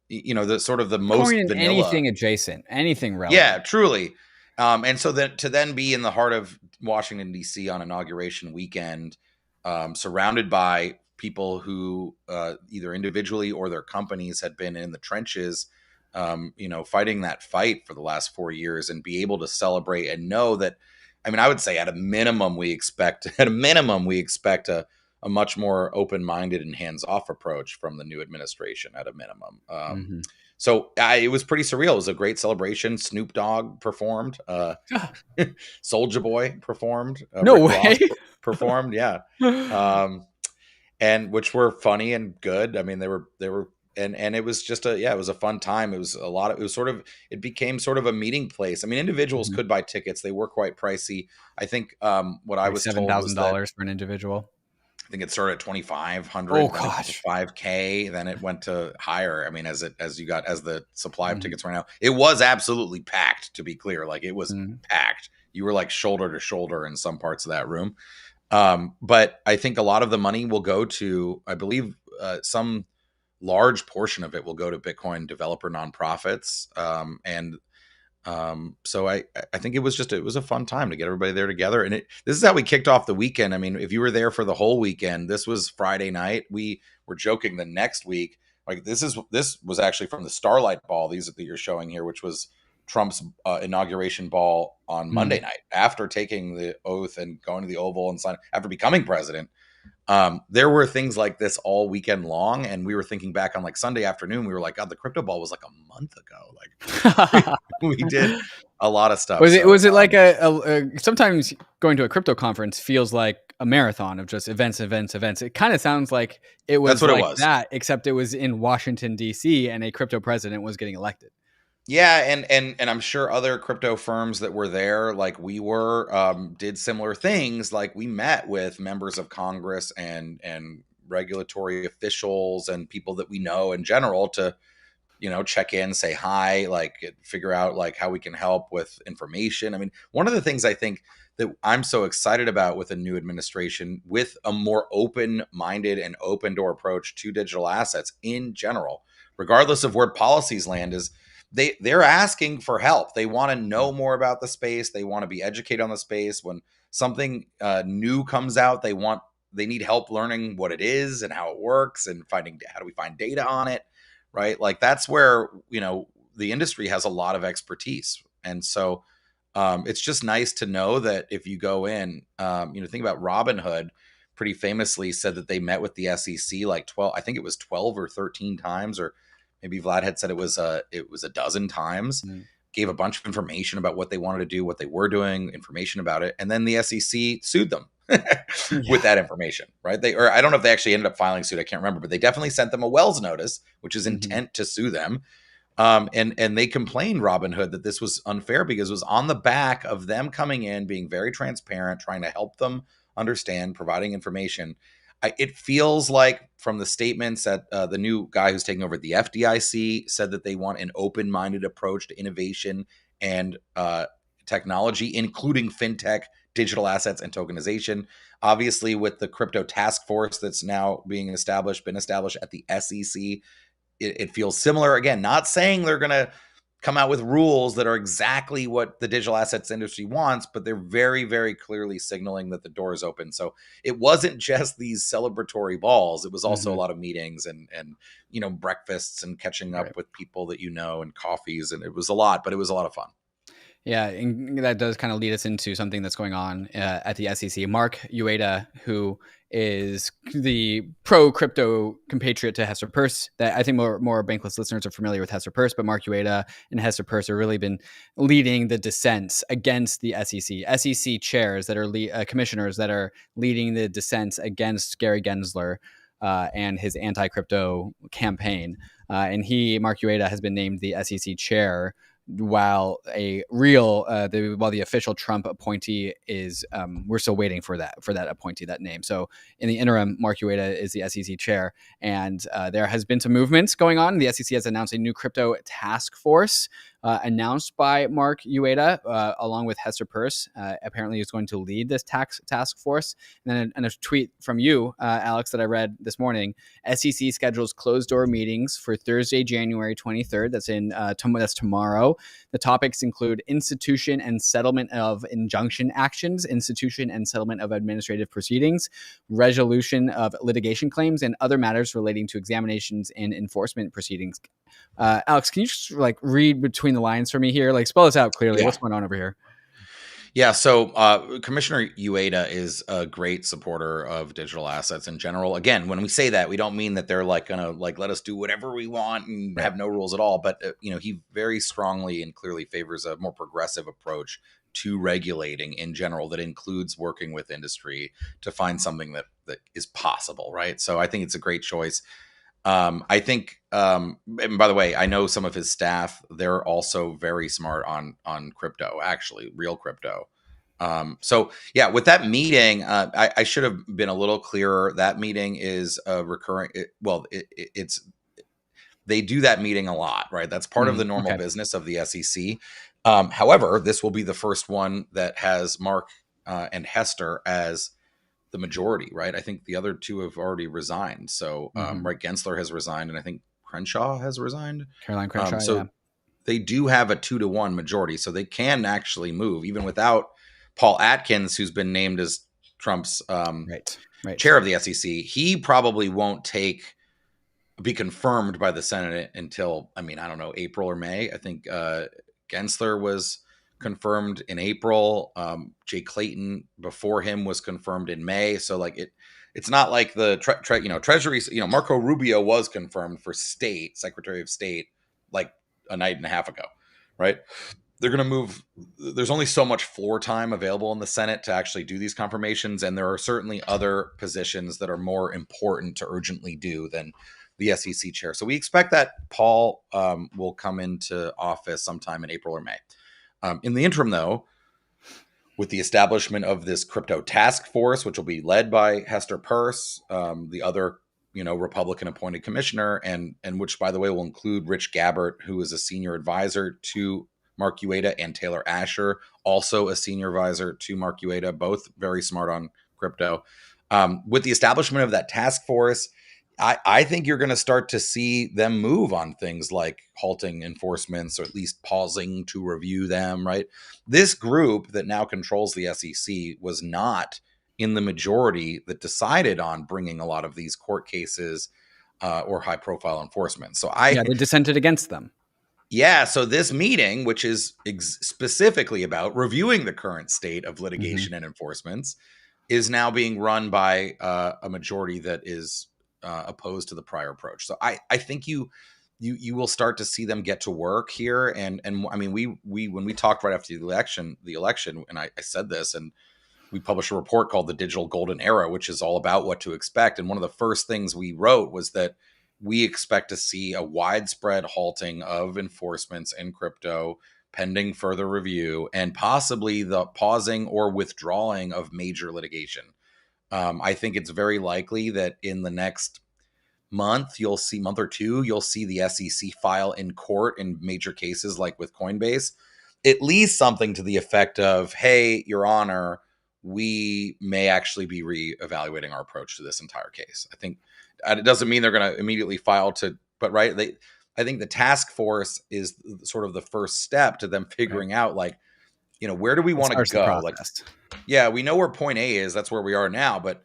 the sort of the most Bitcoin and vanilla. anything adjacent, anything relevant. Yeah, truly. And so that to then be in the heart of Washington, D.C. on Inauguration weekend, surrounded by people who either individually or their companies had been in the trenches, fighting that fight for the last 4 years, and be able to celebrate and know that, I mean, I would say at a minimum, we expect a much more open-minded and hands-off approach from the new administration at a minimum. So it was pretty surreal. It was a great celebration. Snoop Dogg performed. Soulja Boy performed. No Rick way. Ross performed. Yeah. And which were funny and good. I mean, they were, and it was just it was a fun time. It was it became sort of a meeting place. I mean, individuals could buy tickets. They were quite pricey. I think what I was told was $7,000 for an individual. I think it started at 2,500. Oh gosh, 5K. Then it went to higher. I mean, as the supply of tickets right now, it was absolutely packed. To be clear, like it was packed. You were like shoulder to shoulder in some parts of that room. But I think a lot of the money will go to, I believe, some large portion of it will go to Bitcoin developer nonprofits. So I think it was a fun time to get everybody there together. And this is how we kicked off the weekend. I mean, if you were there for the whole weekend, this was Friday night. We were joking the next week, like this was actually from the Starlight Ball, these that you're showing here, which was Trump's inauguration ball on Monday night after taking the oath and going to the Oval and signing after becoming president. There were things like this all weekend long, and we were thinking back on like Sunday afternoon. We were like, God, the crypto ball was like a month ago. Like we did a lot of stuff. Was it like a sometimes going to a crypto conference feels like a marathon of just events. It kind of sounds like it was that, except it was in Washington, D.C. and a crypto president was getting elected. Yeah, and I'm sure other crypto firms that were there, like we were, did similar things. Like we met with members of Congress and regulatory officials and people that we know in general to, check in, say hi, like figure out like how we can help with information. I mean, one of the things I think that I'm so excited about with a new administration, with a more open-minded and open door approach to digital assets in general, regardless of where policies land, is they're asking for help. They want to know more about the space. They want to be educated on the space. When something new comes out, they need help learning what it is and how it works and finding how do we find data on it, right? Like that's where, the industry has a lot of expertise. And so it's just nice to know that if you go in, think about Robinhood pretty famously said that they met with the SEC like 12 or 13 times, or maybe Vlad had said it was a dozen times, gave a bunch of information about what they wanted to do, what they were doing, information about it. And then the SEC sued them with that information, right? I don't know if they actually ended up filing suit. I can't remember, but they definitely sent them a Wells notice, which is intent to sue them. And they complained, Robinhood, that this was unfair because it was on the back of them coming in, being very transparent, trying to help them understand, providing information. It feels like from the statements that the new guy who's taking over the FDIC said that they want an open-minded approach to innovation and technology, including fintech, digital assets, and tokenization. Obviously, with the crypto task force that's now been established at the SEC, it feels similar. Again, not saying they're going to come out with rules that are exactly what the digital assets industry wants, but they're very, very clearly signaling that the door is open. So it wasn't just these celebratory balls. It was also a lot of meetings and breakfasts and catching up with people that and coffees. And it was a lot, but it was a lot of fun. Yeah, and that does kind of lead us into something that's going on at the SEC. Mark Ueda, who is the pro-crypto compatriot to Hester Peirce, that I think more Bankless listeners are familiar with Hester Peirce, but Mark Ueda and Hester Peirce have really been leading the dissents against the SEC. SEC chairs that are commissioners that are leading the dissents against Gary Gensler and his anti-crypto campaign. And Mark Ueda, has been named the SEC chair, while the official Trump appointee is we're still waiting for that appointee, that name. So in the interim, Mark Ueda is the SEC chair, and there has been some movements going on. The SEC has announced a new crypto task force announced by Mark Ueda, along with Hester Peirce. Apparently, is going to lead this task force. And then a tweet from you, Alex, that I read this morning. SEC schedules closed door meetings for Thursday, January 23rd. That's tomorrow. The topics include institution and settlement of injunction actions, institution and settlement of administrative proceedings, resolution of litigation claims, and other matters relating to examinations and enforcement proceedings. Alex, can you just read between the lines for me here? Spell this out clearly. Yeah. What's going on over here? Yeah, so Commissioner Ueda is a great supporter of digital assets in general. Again, when we say that, we don't mean that they're gonna let us do whatever we want and have no rules at all. But he very strongly and clearly favors a more progressive approach to regulating in general that includes working with industry to find something that is possible, right? So I think it's a great choice. I think, and by the way, I know some of his staff, they're also very smart on crypto, actually, real crypto. So yeah, with that meeting, I should have been a little clearer. That meeting is a recurring, it's they do that meeting a lot, right? That's part of the normal business of the SEC. However, this will be the first one that has Mark and Hester as the majority, right? I think the other two have already resigned. So, right, Gensler has resigned, and I think Crenshaw has resigned. Caroline Crenshaw, so they do have a 2-1 majority, so they can actually move even without Paul Atkins, who's been named as Trump's chair of the SEC. He probably won't be confirmed by the Senate until, I don't know, April or May. I think Gensler was confirmed in April. Jay Clayton before him was confirmed in May. So it's not like the Treasury, Marco Rubio was confirmed for Secretary of State, a night and a half ago, right? They're going to move. There's only so much floor time available in the Senate to actually do these confirmations. And there are certainly other positions that are more important to urgently do than the SEC chair. So we expect that Paul will come into office sometime in April or May. In the interim, though, with the establishment of this crypto task force, which will be led by Hester Peirce, the other, Republican-appointed commissioner, and which, by the way, will include Rich Gabbert, who is a senior advisor to Mark Ueda, and Taylor Asher, also a senior advisor to Mark Ueda, both very smart on crypto. With the establishment of that task force, I think you're going to start to see them move on things like halting enforcements, or at least pausing to review them, right? This group that now controls the SEC was not in the majority that decided on bringing a lot of these court cases or high profile enforcement. So they dissented against them. Yeah. So this meeting, which is specifically about reviewing the current state of litigation and enforcements, is now being run by a majority that is opposed to the prior approach. So I think you will start to see them get to work here. And we when we talked right after the election, and I said this, and we published a report called The Digital Golden Era, which is all about what to expect. And one of the first things we wrote was that we expect to see a widespread halting of enforcements in crypto pending further review, and possibly the pausing or withdrawing of major litigation. I think it's very likely that in the next month or two, you'll see the SEC file in court in major cases like with Coinbase, at least something to the effect of, hey, Your Honor, we may actually be reevaluating our approach to this entire case. I think it doesn't mean they're going to immediately file but right. I think the task force is sort of the first step to them figuring out, where do we want to go? We know where point A is. That's where we are now. But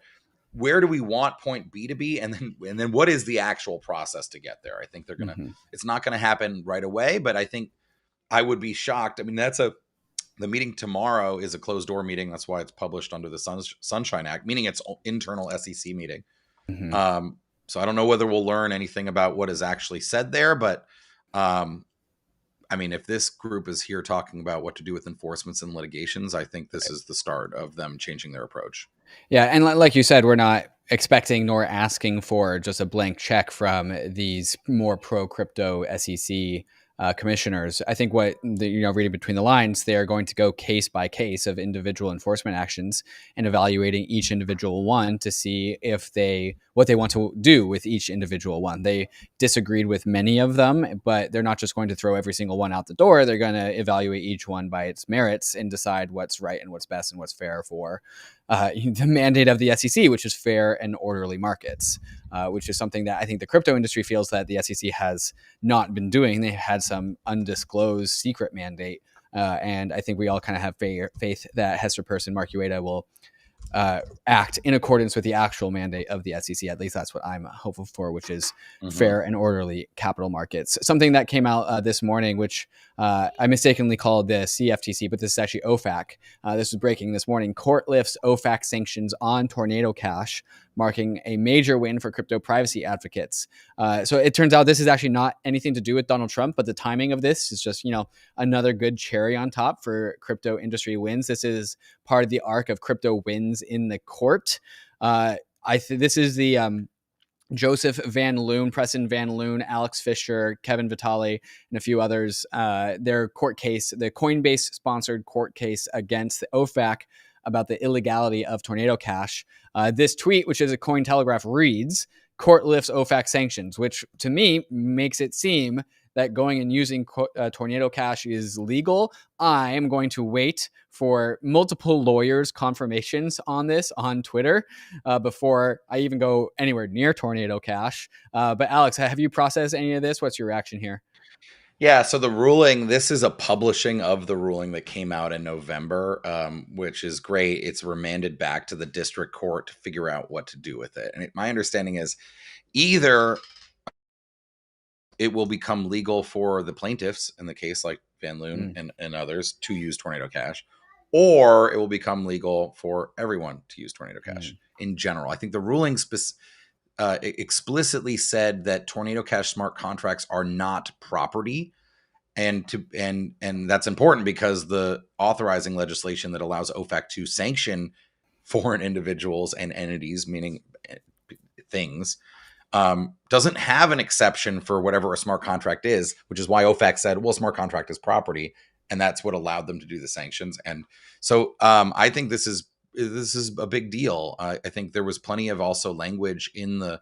where do we want point B to be? And then what is the actual process to get there? I think they're going to, it's not going to happen right away, but I think I would be shocked. The meeting tomorrow is a closed door meeting. That's why it's published under the Sunshine Act, meaning it's internal SEC meeting. So I don't know whether we'll learn anything about what is actually said there, but if this group is here talking about what to do with enforcements and litigations, I think this is the start of them changing their approach. Yeah. And like you said, we're not expecting nor asking for just a blank check from these more pro crypto SEC commissioners. I think what reading between the lines, they are going to go case by case of individual enforcement actions and evaluating each individual one to see if what they want to do with each individual one. They disagreed with many of them, but they're not just going to throw every single one out the door. They're going to evaluate each one by its merits and decide what's right and what's best and what's fair for the mandate of the SEC, which is fair and orderly markets, which is something that I think the crypto industry feels that the SEC has not been doing. They had some undisclosed secret mandate. And I think we all kind of have faith that Hester Peirce and Mark Ueda will act in accordance with the actual mandate of the SEC. At least that's what I'm hopeful for, which is fair and orderly capital markets. Something that came out this morning, which I mistakenly called the CFTC, but this is actually OFAC. This was breaking this morning. Court lifts OFAC sanctions on Tornado Cash, marking a major win for crypto privacy advocates. So it turns out this is actually not anything to do with Donald Trump, but the timing of this is just, another good cherry on top for crypto industry wins. This is part of the arc of crypto wins in the court. This is the Joseph Van Loon, Preston Van Loon, Alex Fisher, Kevin Vitale, and a few others. Their court case, the Coinbase sponsored court case against the OFAC about the illegality of Tornado Cash. This tweet, which is a Cointelegraph, reads, "Court lifts OFAC sanctions," which to me makes it seem that going and using Tornado Cash is legal. I am going to wait for multiple lawyers' confirmations on this on Twitter before I even go anywhere near Tornado Cash. But Alex, have you processed any of this? What's your reaction here? Yeah, so the ruling, this is a publishing of the ruling that came out in November, which is great. It's remanded back to the district court to figure out what to do with it. And my understanding is either it will become legal for the plaintiffs in the case like Van Loon and others to use Tornado Cash, or it will become legal for everyone to use Tornado Cash in general. I think the ruling explicitly said that Tornado Cash smart contracts are not property. And that's important because the authorizing legislation that allows OFAC to sanction foreign individuals and entities, meaning things, doesn't have an exception for whatever a smart contract is, which is why OFAC said, well, smart contract is property. And that's what allowed them to do the sanctions. And so I think this is a big deal. I think there was plenty of also language in the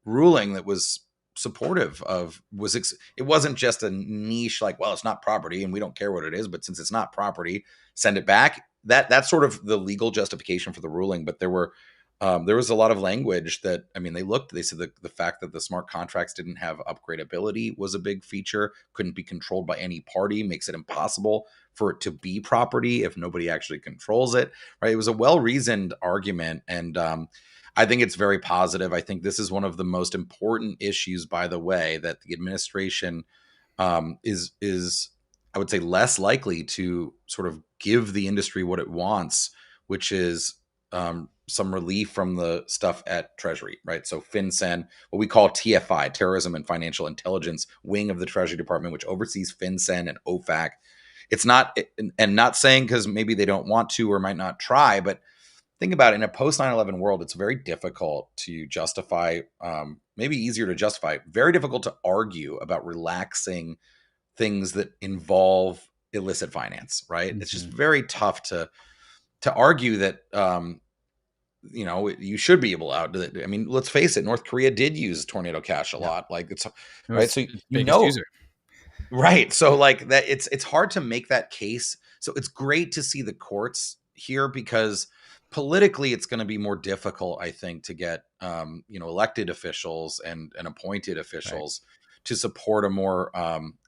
ruling that was supportive of, it wasn't just a niche like, well, it's not property and we don't care what it is, but since it's not property, send it back. That's sort of the legal justification for the ruling. But there was a lot of language that, they said the fact that the smart contracts didn't have upgradability was a big feature, couldn't be controlled by any party, makes it impossible for it to be property if nobody actually controls it, right? It was a well-reasoned argument, and I think it's very positive. I think this is one of the most important issues, by the way, that the administration is, I would say, less likely to sort of give the industry what it wants, which is some relief from the stuff at Treasury, right? So FinCEN, what we call TFI, Terrorism and Financial Intelligence wing of the Treasury Department, which oversees FinCEN and OFAC. It's not, and not saying because maybe they don't want to or might not try, but think about it, in a post 9/11 world, it's very difficult to justify, maybe easier to justify, very difficult to argue about relaxing things that involve illicit finance, right? It's just very tough to argue that, you should be able to. Let's face it, North Korea did use Tornado Cash a lot. Like it's right. So user. Right. So like that, it's hard to make that case. So it's great to see the courts here because politically it's going to be more difficult, I think, to get elected officials and appointed officials to support a more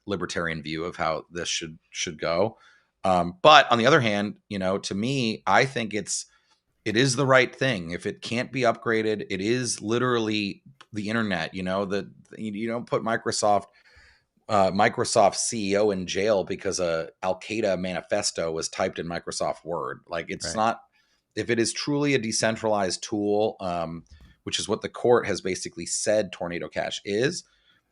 libertarian view of how this should go. But on the other hand, to me, I think it is the right thing. If it can't be upgraded, it is literally the internet. You don't put Microsoft CEO in jail because a Al Qaeda manifesto was typed in Microsoft Word. Like it's not. If it is truly a decentralized tool, which is what the court has basically said Tornado Cash is,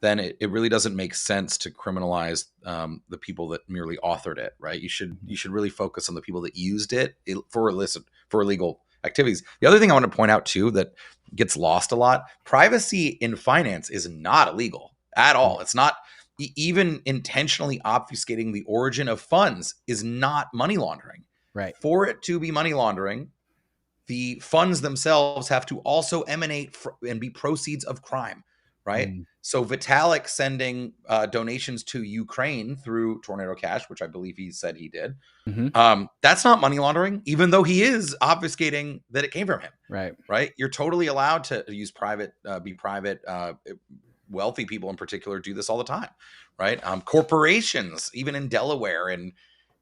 then it really doesn't make sense to criminalize the people that merely authored it, right? You should really focus on the people that used it for illegal activities. The other thing I want to point out too that gets lost a lot: privacy in finance is not illegal at all. It's not. even intentionally obfuscating the origin of funds is not money laundering. Right. For it to be money laundering, the funds themselves have to also emanate and be proceeds of crime, right? So Vitalik sending donations to Ukraine through Tornado Cash, which I believe he said he did, that's not money laundering, even though he is obfuscating that it came from him. Right. You're totally allowed to use private, wealthy people in particular do this all the time, right? Corporations, even in Delaware and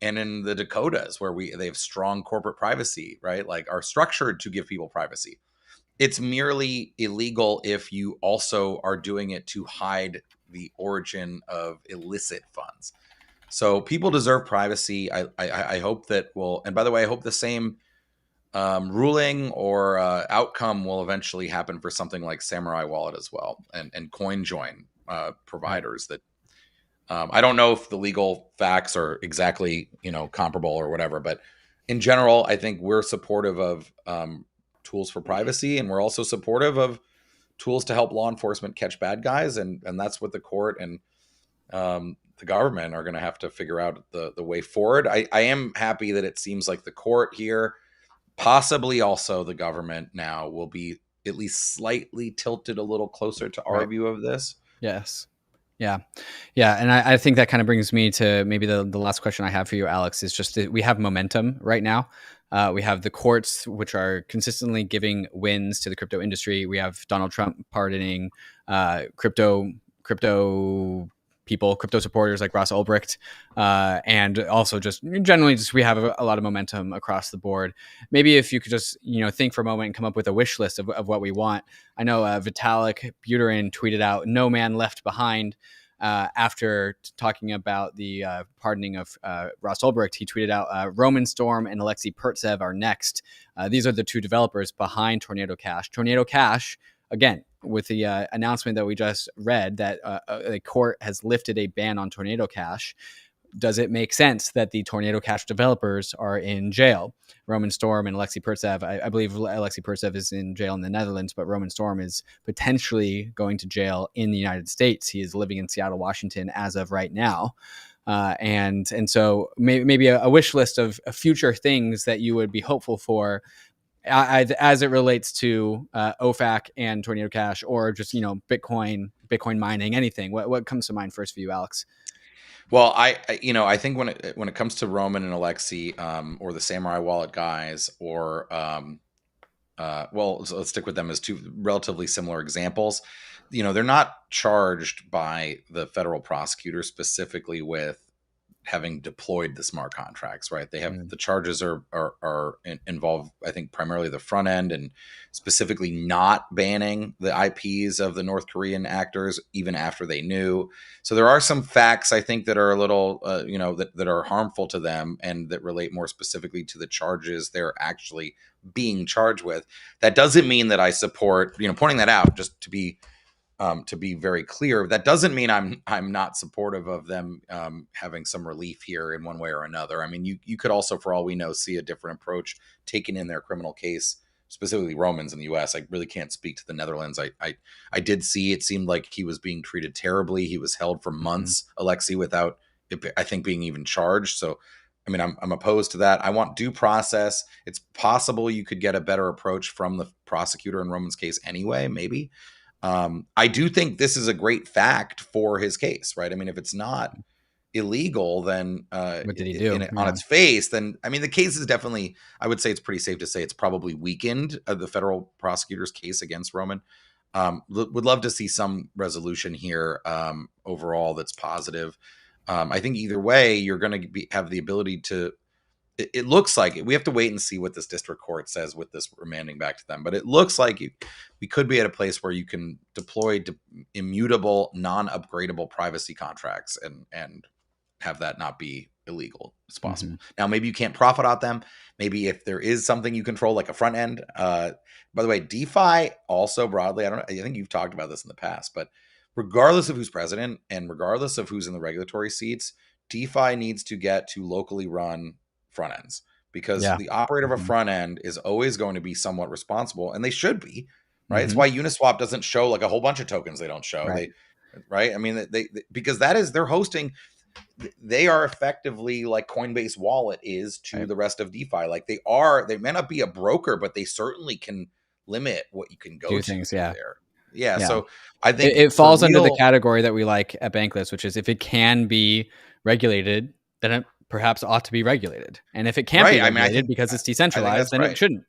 in the Dakotas, where they have strong corporate privacy, right? Like, are structured to give people privacy. It's merely illegal if you also are doing it to hide the origin of illicit funds. So people deserve privacy. I hope that will, and by the way, I hope the same ruling or outcome will eventually happen for something like Samurai Wallet as well, and CoinJoin providers that I don't know if the legal facts are exactly comparable or whatever, but in general, I think we're supportive of tools for privacy, and we're also supportive of tools to help law enforcement catch bad guys, and that's what the court and the government are going to have to figure out the way forward. I am happy that it seems like the court here, possibly also the government now, will be at least slightly tilted a little closer to our view of this. Yes. Yeah. And I think that kind of brings me to maybe the last question I have for you, Alex, is just that we have momentum right now. We have the courts, which are consistently giving wins to the crypto industry. We have Donald Trump pardoning crypto people, crypto supporters like Ross Ulbricht, and also just generally we have a lot of momentum across the board. Maybe if you could just think for a moment and come up with a wish list of what we want. I know Vitalik Buterin tweeted out "No man left behind." After talking about the pardoning of Ross Ulbricht, he tweeted out, Roman Storm and Alexei Pertsev are next. These are the two developers behind Tornado Cash. Tornado Cash, again, with the announcement that we just read that the court has lifted a ban on Tornado Cash, does it make sense that the Tornado Cash developers are in jail? Roman Storm and Alexei Pertsev, I believe Alexei Pertsev is in jail in the Netherlands, but Roman Storm is potentially going to jail in the United States. He is living in Seattle, Washington as of right now. And so maybe a wish list of future things that you would be hopeful for as it relates to OFAC and Tornado Cash, or just Bitcoin mining, anything. What comes to mind first for you, Alex? Well, I think when it comes to Roman and Alexei, or the Samurai Wallet guys, or well, let's stick with them as two relatively similar examples. They're not charged by the federal prosecutor specifically with having deployed the smart contracts, right? They have the charges are involve, I think, primarily the front end, and specifically not banning the IPs of the North Korean actors even after they knew. So there are some facts, I think, that are a little that are harmful to them, and that relate more specifically to the charges they're actually being charged with. That doesn't mean that I support pointing that out, just to be very clear. That doesn't mean I'm not supportive of them having some relief here in one way or another. I mean, you could also, for all we know, see a different approach taken in their criminal case, specifically Romans in the U.S. I really can't speak to the Netherlands. I did see, it seemed like he was being treated terribly. He was held for months, Alexei, without, I think, being even charged. So, I mean, I'm opposed to that. I want due process. It's possible you could get a better approach from the prosecutor in Roman's case anyway, maybe. I do think this is a great fact for his case, right? I mean, if it's not illegal, then what did he do on its face, then I mean, the case is definitely, I would say it's pretty safe to say it's probably weakened the federal prosecutor's case against Roman. Would love to see some resolution here overall that's positive. I think either way, you're going to have the ability to. It looks like we have to wait and see what this district court says with this remanding back to them. But it looks like we could be at a place where you can deploy immutable, non-upgradable privacy contracts and have that not be illegal. It's possible. Now, maybe you can't profit out them. Maybe if there is something you control, like a front end. By the way, DeFi also broadly, I think you've talked about this in the past, but regardless of who's president and regardless of who's in the regulatory seats, DeFi needs to get to locally run front ends, because the operator of a front end is always going to be somewhat responsible, and they should be, right? It's why Uniswap doesn't show like a whole bunch of tokens they don't show. Right. right? I mean, they because that is they're hosting. They are effectively like Coinbase Wallet is to the rest of DeFi. Like they may not be a broker, but they certainly can limit what you can go Do to things, through yeah. there. Yeah, Yeah. so I think It for falls under the real, category that we like at Bankless, which is if it can be regulated, then it perhaps ought to be regulated. And if it can't be right? I mean, regulated because it's I think decentralized, that's then it right. shouldn't.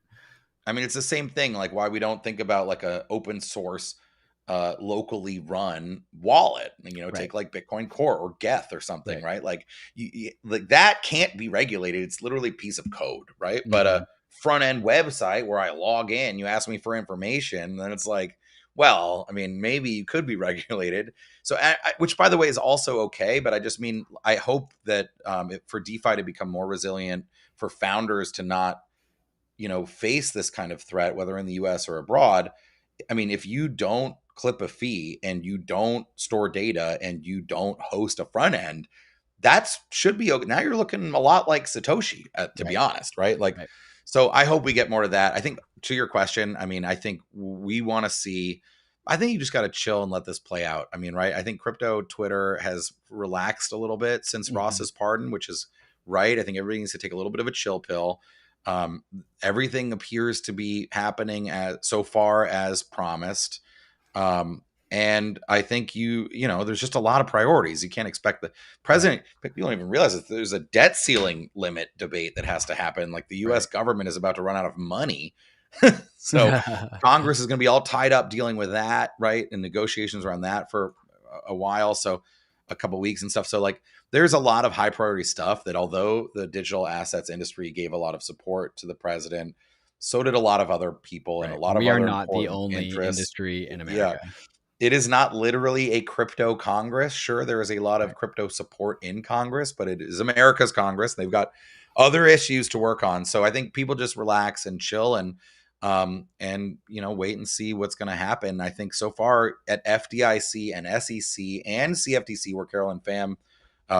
I mean, it's the same thing. Like why we don't think about like a open source, locally run wallet. You know, Right. take like Bitcoin Core or Geth or something, Right. right? Like like that can't be regulated. It's literally a piece of code, right? But Mhm. a front end website where I log in, you ask me for information, then it's like, well, I mean, maybe you could be regulated. So, which by the way is also okay. But I just mean, I hope that for DeFi to become more resilient, for founders to not face this kind of threat, whether in the US or abroad. I mean, if you don't clip a fee and you don't store data and you don't host a front end, that should be okay. Now you're looking a lot like Satoshi, to be Right. honest, right? Like, Right. so I hope we get more to that. I think to your question, I mean, I think we want to see. I think you just got to chill and let this play out. I mean, right? I think crypto Twitter has relaxed a little bit since Mhm. Ross's pardon, which is right. I think everybody needs to take a little bit of a chill pill. Um, Everything appears to be happening as so far as promised. Um, and I think there's just a lot of priorities. You can't expect the Right. president. People don't even realize that there's a debt ceiling limit debate that has to happen. Like the U.S. Right. government is about to run out of money, so Congress is going to be all tied up dealing with that, right? And negotiations around that for a while. So a couple weeks and stuff. So like there's a lot of high priority stuff that although the digital assets industry gave a lot of support to the president, so did a lot of other people and a Right. lot of We are other not the important only interests. industry in Yeah. America. It is not literally a crypto Congress. Sure, there is a lot of Right. crypto support in Congress, but it is America's Congress. They've got other issues to work on. So I think people just relax and chill and wait and see what's going to happen. I think so far at FDIC and SEC and CFTC, where Carolyn Pham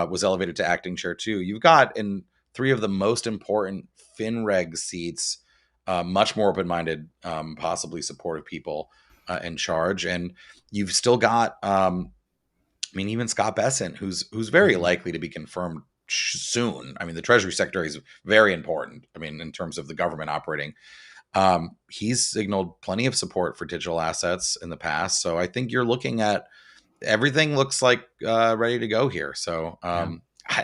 was elevated to acting chair too, you've got in three of the most important FinReg seats, much more open-minded, possibly supportive people in charge, and you've still got, I mean, even Scott Bessent, who's very Mhm. likely to be confirmed soon. I mean, the Treasury Secretary is very important. I mean, in terms of the government operating, he's signaled plenty of support for digital assets in the past. So I think you're looking at everything looks like ready to go here. So Yeah.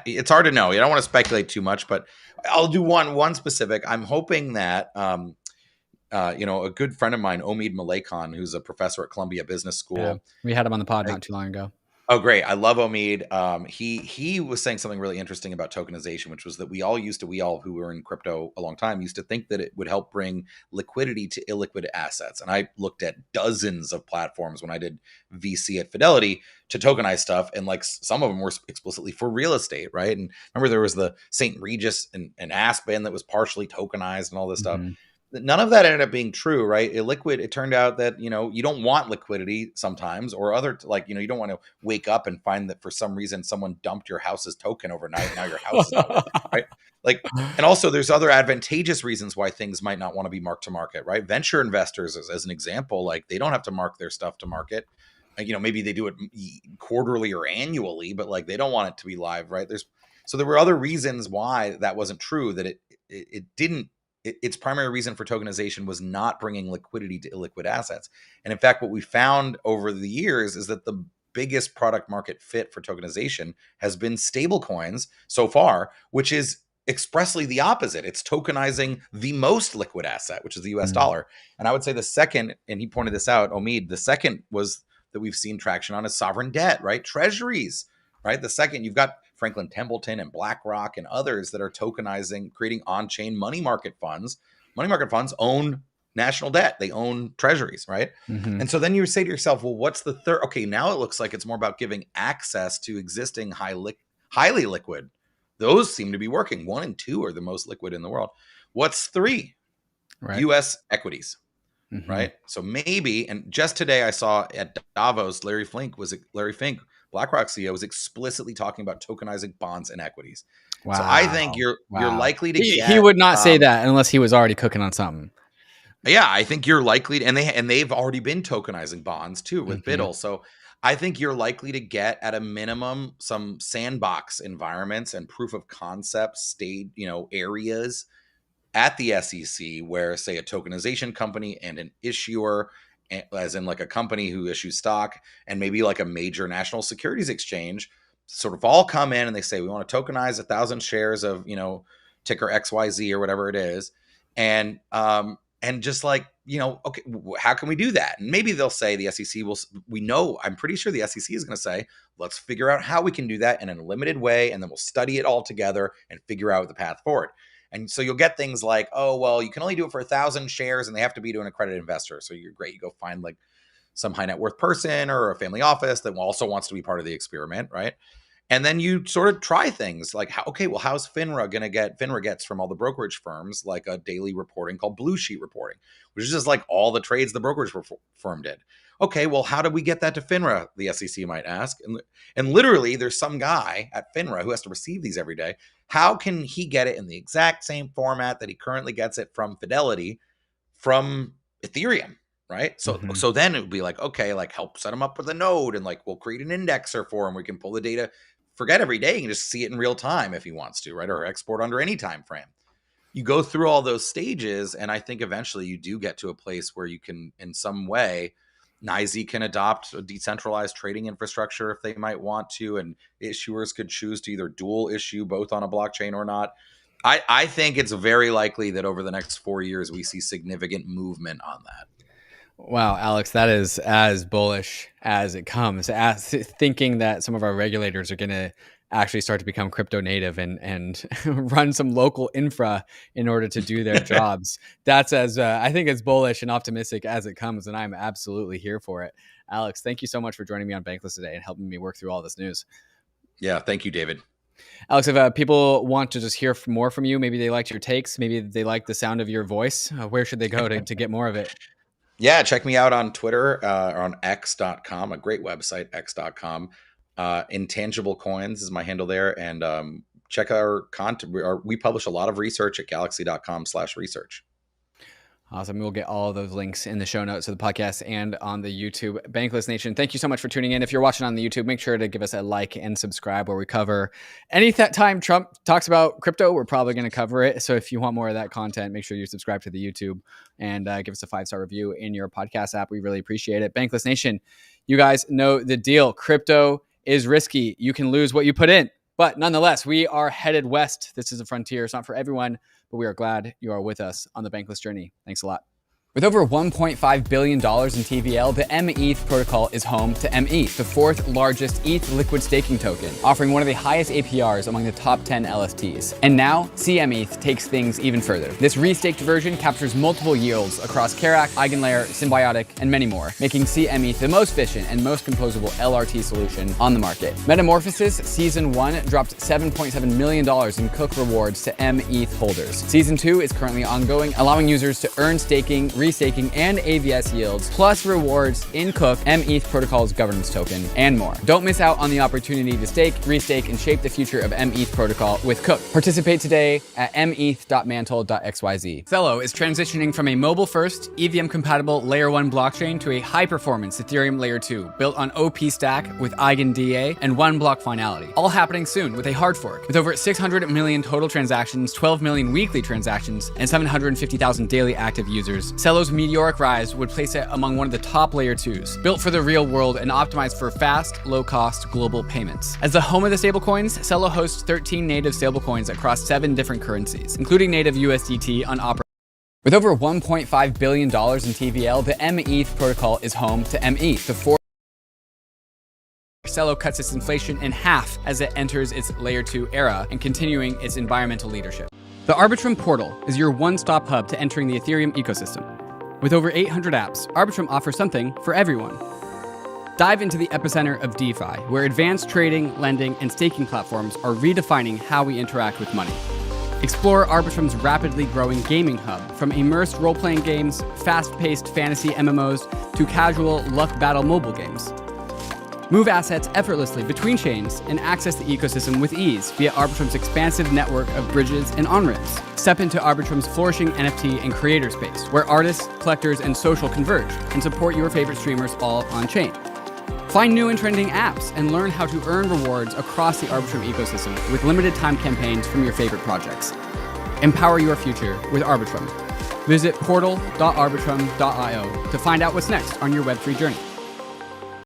it's hard to know. You don't want to speculate too much, but I'll do one specific. I'm hoping that a good friend of mine, Omid Malekhan, who's a professor at Columbia Business Yeah. School. We had him on the pod I, not too long ago. oh, great! I love Omid. He was saying something really interesting about tokenization, which was that we all who were in crypto a long time used to think that it would help bring liquidity to illiquid assets. And I looked at dozens of platforms when I did VC at Fidelity to tokenize stuff, and like some of them were explicitly for real estate, right? And remember there was the St. Regis and Aspen that was partially tokenized and all this stuff. Mhm. None of that ended up being true, right? Illiquid, it turned out that you don't want liquidity sometimes, or other like you don't want to wake up and find that for some reason someone dumped your house's token overnight, now your house is not worth, right? Like, and also there's other advantageous reasons why things might not want to be marked to market, right? Venture investors, as an example, like they don't have to mark their stuff to market. Maybe they do it quarterly or annually, but like they don't want it to be live, right? So there were other reasons why that wasn't true, that it didn't its primary reason for tokenization was not bringing liquidity to illiquid assets. And in fact, what we found over the years is that the biggest product market fit for tokenization has been stablecoins so far, which is expressly the opposite. It's tokenizing the most liquid asset, which is the US Mhm. dollar. And I would say the second, and he pointed this out, Omid, the second was that we've seen traction on is sovereign debt, right? Treasuries, right? The second, you've got Franklin Templeton and BlackRock and others that are tokenizing, creating on-chain money market funds. Money market funds own national debt. They own treasuries, right? Mhm. And so then you say to yourself, well, what's the third? Okay, now it looks like it's more about giving access to existing highly liquid. Those seem to be working. 1 and 2 are the most liquid in the world. What's 3? Right. US equities, Mhm. right? So maybe, and just today I saw at Davos, Larry Fink, BlackRock CEO, was explicitly talking about tokenizing bonds and equities. So I think Wow. you're Wow. likely to He get, would not say that unless he was already cooking on something. yeah, I think you're likely to, and they've already been tokenizing bonds too with Mhm. Biddle. So I think you're likely to get, at a minimum, some sandbox environments and proof of concept areas at the SEC where, say, a tokenization company and an issuer, as in like a company who issues stock, and maybe like a major national securities exchange, sort of all come in and they say, we want to tokenize 1,000 shares of, ticker XYZ or whatever it is. And just like, okay, how can we do that? And maybe they'll say, the SEC I'm pretty sure the SEC is going to say, let's figure out how we can do that in a limited way. And then we'll study it all together and figure out the path forward. And so you'll get things like, oh, well, you can only do it for 1,000 shares and they have to be to an accredited investor. So you're great. You go find like some high net worth person or a family office that also wants to be part of the experiment, right? And then you sort of try things like, how's FINRA going to get? FINRA gets from all the brokerage firms like a daily reporting called Blue Sheet reporting, which is just like all the trades the brokerage firm did. Okay, well, how do we get that to FINRA? The SEC might ask. And literally, there's some guy at FINRA who has to receive these every day. How can he get it in the exact same format that he currently gets it from Fidelity, from Ethereum? Right. So then it would be like, okay, like help set him up with a node and like we'll create an indexer for him. We can pull the data, forget every day, you can just see it in real time if he wants to, right? Or export under any time frame. You go through all those stages, and I think eventually you do get to a place where you can, in some way, NYSE can adopt a decentralized trading infrastructure if they might want to, and issuers could choose to either dual issue both on a blockchain or not. I think it's very likely that over the next 4 years, we see significant movement on that. Wow, Alex, that is as bullish as it comes. Thinking that some of our regulators are going to actually start to become crypto native and run some local infra in order to do their jobs. That's I think as bullish and optimistic as it comes, and I'm absolutely here for it. Alex, thank you so much for joining me on Bankless today and helping me work through all this news. Yeah, thank you, David. Alex, if people want to just hear more from you, maybe they liked your takes, maybe they like the sound of your voice, where should they go to get more of it? Yeah, check me out on Twitter or on x.com, a great website, x.com. Intangible Coins is my handle there. And check our content. We publish a lot of research at galaxy.com/research. Awesome. We'll get all of those links in the show notes of the podcast and on the YouTube. Bankless Nation, thank you so much for tuning in. If you're watching on the YouTube, make sure to give us a like and subscribe, where we cover any time Trump talks about crypto, we're probably going to cover it. So if you want more of that content, make sure you subscribe to the YouTube and give us a 5-star review in your podcast app. We really appreciate it. Bankless Nation, you guys know the deal. Crypto is risky. You can lose what you put in. But nonetheless, we are headed west. This is a frontier. It's not for everyone, but we are glad you are with us on the Bankless journey. Thanks a lot. With over $1.5 billion in TVL, the METH protocol is home to METH, the fourth largest ETH liquid staking token, offering one of the highest APRs among the top 10 LSTs. And now, CMETH takes things even further. This restaked version captures multiple yields across Kerak, Eigenlayer, Symbiotic, and many more, making CMETH the most efficient and most composable LRT solution on the market. Metamorphosis Season 1 dropped $7.7 million in Cook rewards to METH holders. Season 2 is currently ongoing, allowing users to earn staking, restaking, and AVS yields, plus rewards in Cook, METH protocol's governance token, and more. Don't miss out on the opportunity to stake, restake, and shape the future of METH protocol with Cook. Participate today at meth.mantle.xyz. CELO is transitioning from a mobile-first, EVM-compatible Layer 1 blockchain to a high-performance Ethereum Layer 2, built on OP Stack with EigenDA and one-block finality. All happening soon with a hard fork. With over 600 million total transactions, 12 million weekly transactions, and 750,000 daily active users, CELO's meteoric rise would place it among one of the top Layer 2s, built for the real world and optimized for fast, low-cost global payments. As the home of the stablecoins, CELO hosts 13 native stablecoins across 7 different currencies, including native USDT on Opera. With over $1.5 billion in TVL, the METH protocol is home to METH, the fourth. CELO cuts its inflation in half as it enters its Layer 2 era and continuing its environmental leadership. The ARBITRUM portal is your one-stop hub to entering the Ethereum ecosystem. With over 800 apps, ARBITRUM offers something for everyone. Dive into the epicenter of DeFi, where advanced trading, lending, and staking platforms are redefining how we interact with money. Explore ARBITRUM's rapidly growing gaming hub, from immersed role-playing games, fast-paced fantasy MMOs, to casual luck battle mobile games. Move assets effortlessly between chains and access the ecosystem with ease via ARBITRUM's expansive network of bridges and on-ramps. Step into ARBITRUM's flourishing NFT and creator space, where artists, collectors, and social converge, and support your favorite streamers all on-chain. Find new and trending apps and learn how to earn rewards across the Arbitrum ecosystem with limited time campaigns from your favorite projects. Empower your future with Arbitrum. Visit portal.arbitrum.io to find out what's next on your Web3 journey.